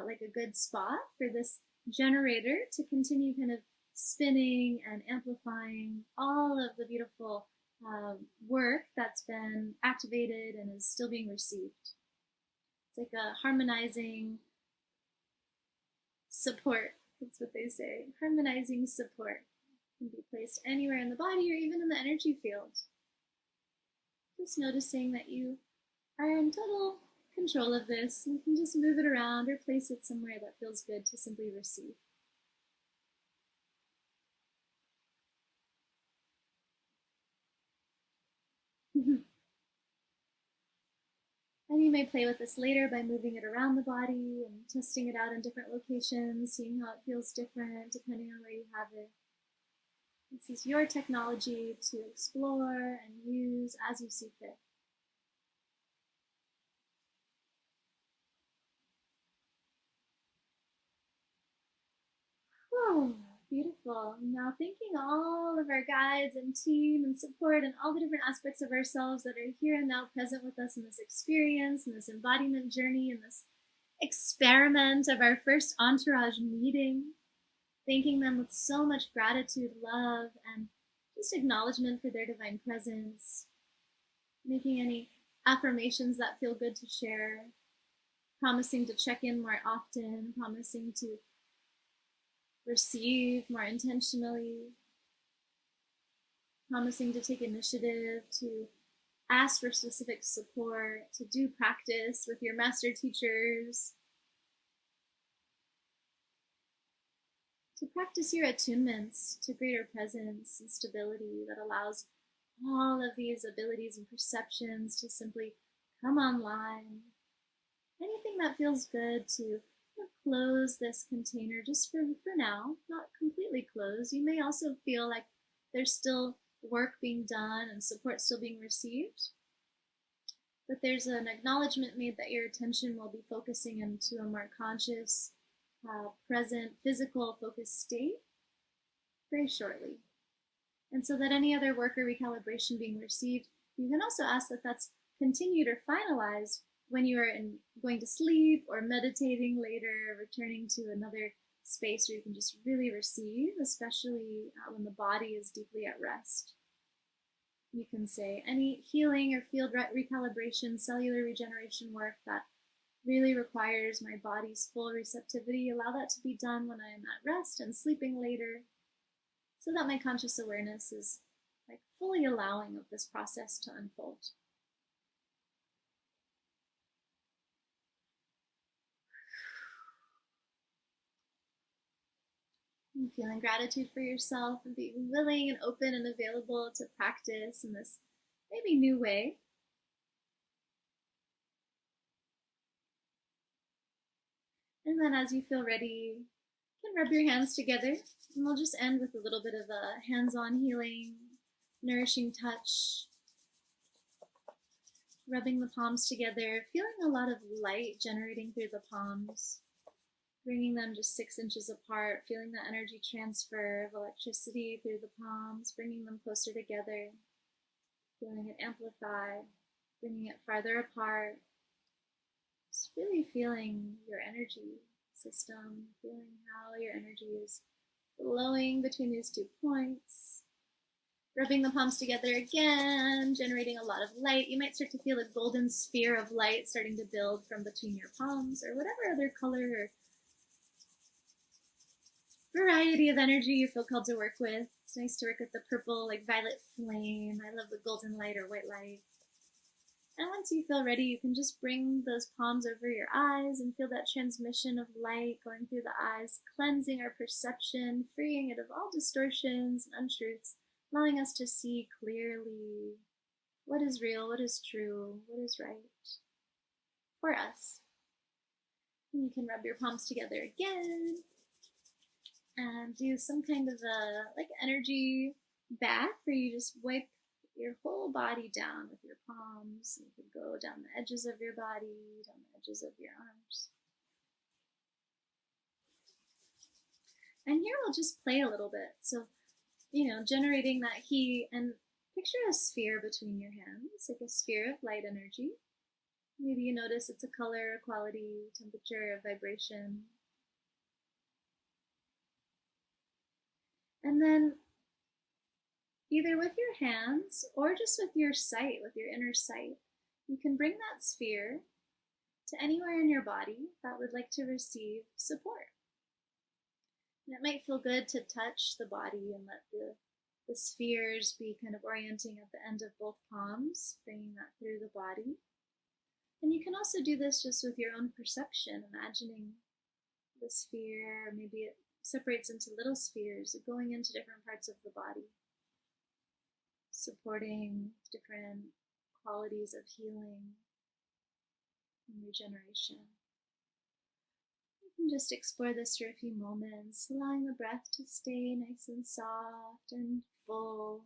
like a good spot for this generator to continue kind of spinning and amplifying all of the beautiful work that's been activated and is still being received. It's like a harmonizing support. That's what they say. Harmonizing support can be placed anywhere in the body or even in the energy field. Just noticing that you are in total control of this and can just move it around or place it somewhere that feels good to simply receive. And you may play with this later by moving it around the body and testing it out in different locations, seeing how it feels different depending on where you have it. This is your technology to explore and use as you see fit. Oh, beautiful. Now thanking all of our guides and team and support and all the different aspects of ourselves that are here and now present with us in this experience, in this embodiment journey, in this experiment of our first Entourage meeting. Thanking them with so much gratitude, love, and just acknowledgement for their divine presence. Making any affirmations that feel good to share. Promising to check in more often. Promising to receive more intentionally. Promising to take initiative, to ask for specific support, to do practice with your master teachers. To practice your attunements to greater presence and stability that allows all of these abilities and perceptions to simply come online. Anything that feels good to close this container just for now, not completely closed. You may also feel like there's still work being done and support still being received. But there's an acknowledgement made that your attention will be focusing into a more conscious, present, physical focused state very shortly. And so that any other work or recalibration being received, you can also ask that that's continued or finalized when you are going to sleep or meditating later, returning to another space where you can just really receive, especially when the body is deeply at rest. You can say any healing or field recalibration, cellular regeneration work that really requires my body's full receptivity, allow that to be done when I am at rest and sleeping later, so that my conscious awareness is like fully allowing of this process to unfold. And feeling gratitude for yourself and being willing and open and available to practice in this maybe new way. And then as you feel ready, you can rub your hands together, and we'll just end with a little bit of a hands-on healing, nourishing touch. Rubbing the palms together, feeling a lot of light generating through the palms. Bringing them just 6 inches apart, feeling the energy transfer of electricity through the palms, bringing them closer together, feeling it amplify, bringing it farther apart. Just really feeling your energy system, feeling how your energy is flowing between these 2 points. Rubbing the palms together again, generating a lot of light. You might start to feel a golden sphere of light starting to build from between your palms, or whatever other color or variety of energy you feel called to work with. It's nice to work with the purple, like violet flame. I love the golden light or white light. And once you feel ready, you can just bring those palms over your eyes and feel that transmission of light going through the eyes, cleansing our perception, freeing it of all distortions and untruths, allowing us to see clearly what is real, what is true, what is right for us. And you can rub your palms together again and do some kind of a like energy bath where you just wipe your whole body down with your palms. You could go down the edges of your body, down the edges of your arms. And here we'll just play a little bit. So, generating that heat, and picture a sphere between your hands, like a sphere of light energy. Maybe you notice it's a color, a quality, temperature, a vibration. And then either with your hands or just with your sight, with your inner sight, you can bring that sphere to anywhere in your body that would like to receive support. And it might feel good to touch the body and let the spheres be kind of orienting at the end of both palms, bringing that through the body. And you can also do this just with your own perception, imagining the sphere. Maybe it separates into little spheres going into different parts of the body, supporting different qualities of healing and regeneration. You can just explore this for a few moments, allowing the breath to stay nice and soft and full.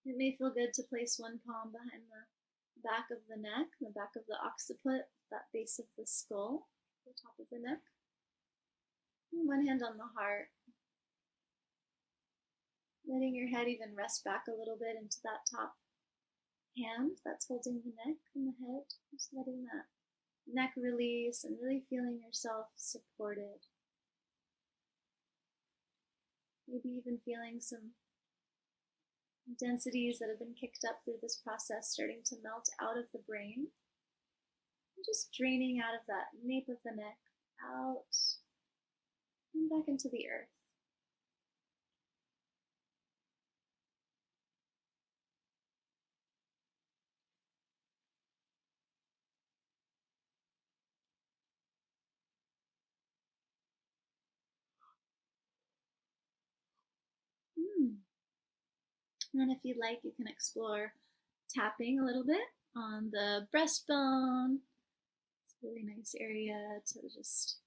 It may feel good to place one palm behind the back of the neck, the back of the occiput, that base of the skull, the top of the neck. And one hand on the heart. Letting your head even rest back a little bit into that top hand that's holding the neck and the head. Just letting that neck release and really feeling yourself supported. Maybe even feeling some densities that have been kicked up through this process starting to melt out of the brain. And just draining out of that nape of the neck, out and back into the earth. And then if you'd like, you can explore tapping a little bit on the breastbone. It's a really nice area to just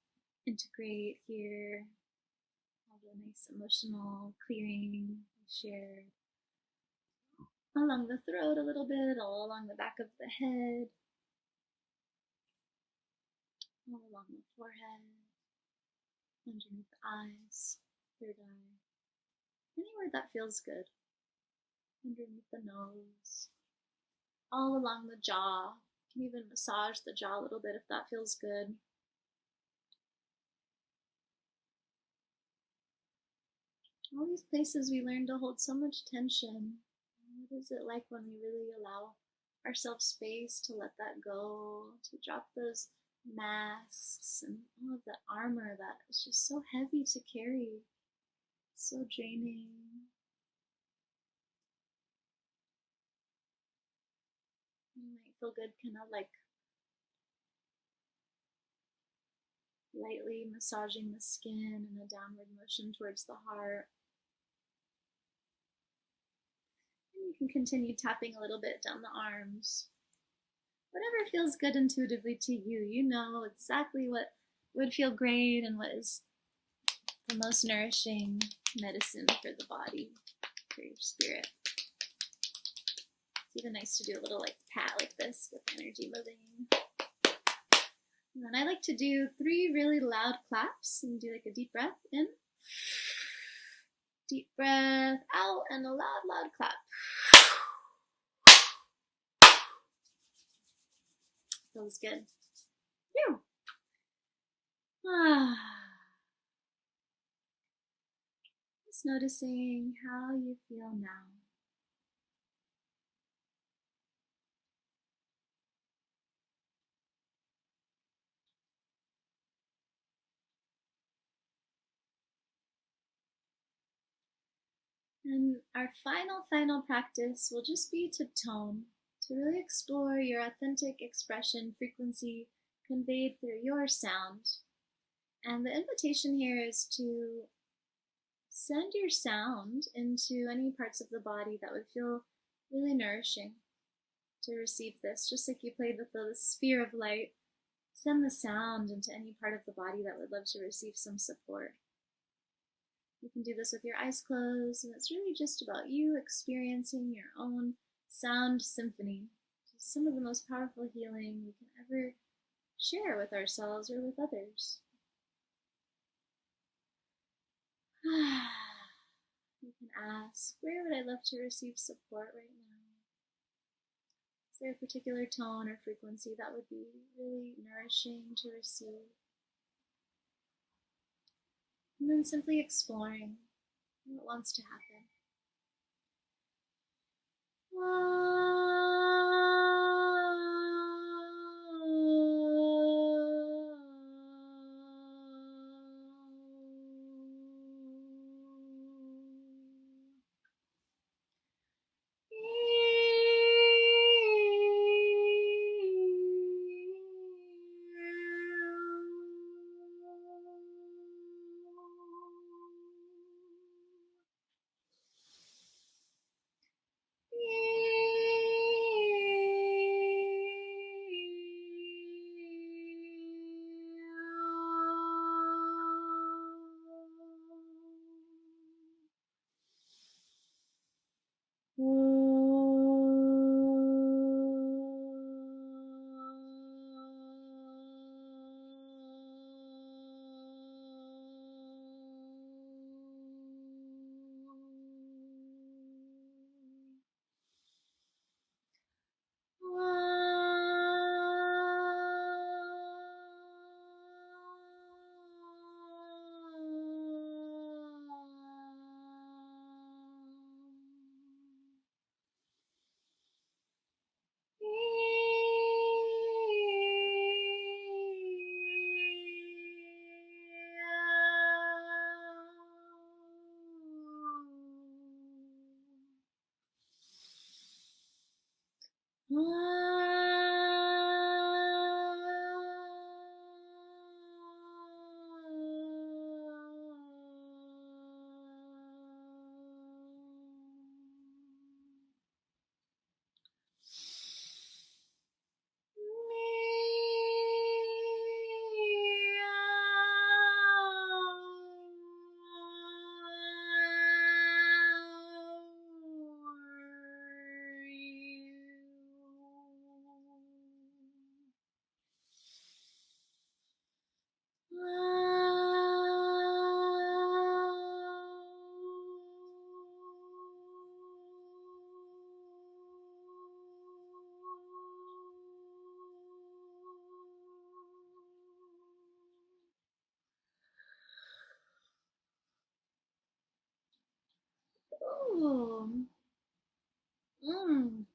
integrate here. All the nice emotional clearing shared. Along the throat a little bit, all along the back of the head. All along the forehead. Underneath the eyes, third eye. Anywhere that feels good. Underneath the nose, all along the jaw. You can even massage the jaw a little bit if that feels good. All these places we learn to hold so much tension. What is it like when we really allow ourselves space to let that go, to drop those masks and all of that armor that is just so heavy to carry, so draining. You might feel good kind of like lightly massaging the skin in a downward motion towards the heart. And you can continue tapping a little bit down the arms. Whatever feels good intuitively to you. You know exactly what would feel great and what is the most nourishing medicine for the body, for your spirit. It's even nice to do a little like pat like this with energy moving. And then I like to do 3 really loud claps and do like a deep breath in, deep breath out, and a loud, loud clap. Feels good. Phew. Just noticing how you feel now. And our final practice will just be to tone, to really explore your authentic expression frequency conveyed through your sound. And the invitation here is to send your sound into any parts of the body that would feel really nourishing to receive this, just like you played with the sphere of light Send the sound into any part of the body that would love to receive some support. You can do this with your eyes closed, and it's really just about you experiencing your own sound symphony. It's some of the most powerful healing we can ever share with ourselves or with others. You can ask, where would I love to receive support right now? Is there a particular tone or frequency that would be really nourishing to receive? And then simply exploring what wants to happen. Ooh. Mm.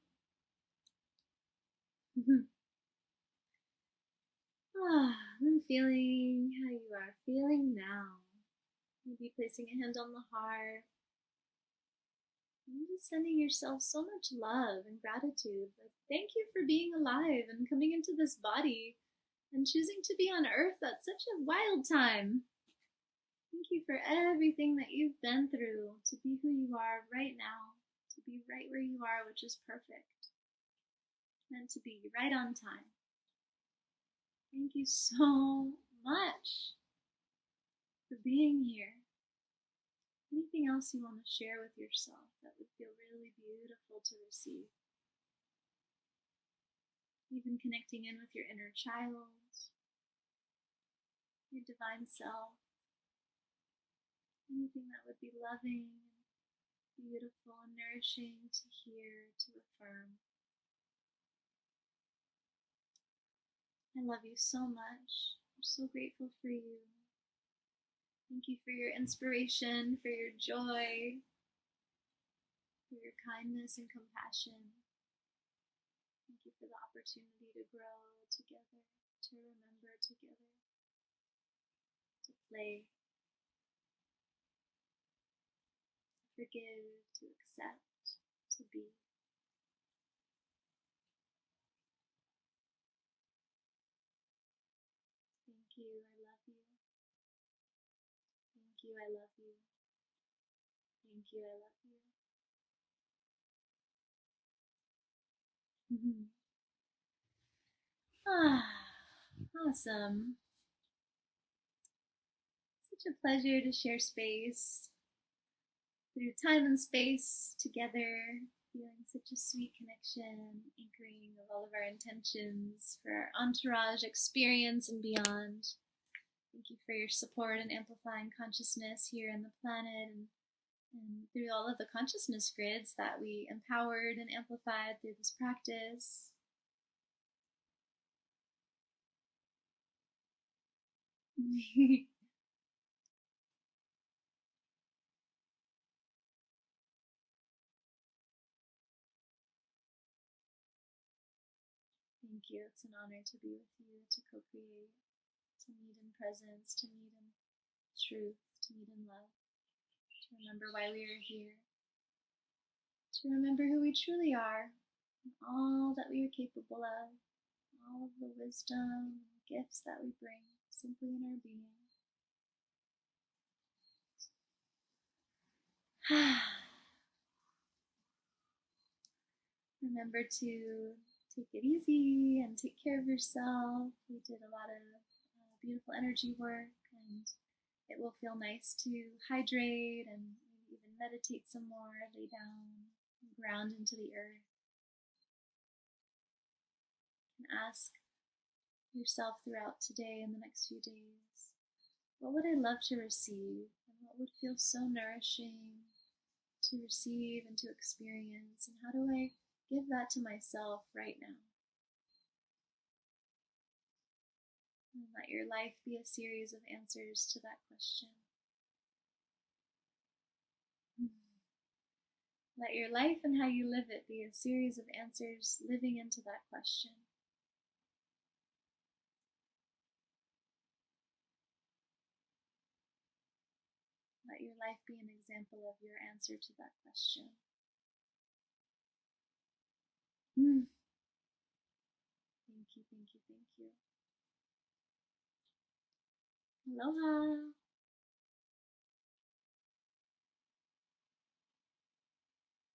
I'm feeling how you are feeling now. Maybe placing a hand on the heart. And just sending yourself so much love and gratitude. Like, thank you for being alive and coming into this body and choosing to be on Earth at such a wild time. Thank you for everything that you've been through to be who you are right now, to be right where you are, which is perfect, meant to be right on time. Thank you so much for being here. Anything else you want to share with yourself that would feel really beautiful to receive? Even connecting in with your inner child, your divine self. Anything that would be loving, beautiful, and nourishing to hear, to affirm. I love you so much. I'm so grateful for you. Thank you for your inspiration, for your joy, for your kindness and compassion. Thank you for the opportunity to grow together, to remember together, to play, to forgive, to accept, to be. Thank you, I love you. Thank you, I love you. Thank you, I love you. Awesome. Such a pleasure to share space through time and space together, feeling such a sweet connection, anchoring of all of our intentions for our entourage experience and beyond. Thank you for your support in amplifying consciousness here on the planet and through all of the consciousness grids that we empowered and amplified through this practice. Thank you. It's an honor to be with you, to co-create, to meet in presence, to meet in truth, to meet in love, to remember why we are here, to remember who we truly are, and all that we are capable of, all of the wisdom and gifts that we bring simply in our being. Remember to take it easy and take care of yourself. We did a lot of beautiful energy work, and it will feel nice to hydrate and maybe even meditate some more, lay down, and ground into the earth. And ask yourself throughout today and the next few days, what would I love to receive, and what would feel so nourishing to receive and to experience, and how do I give that to myself right now? And let your life be a series of answers to that question. Let your life and how you live it be a series of answers living into that question. Let your life be an example of your answer to that question. Thank you, thank you, thank you. Aloha.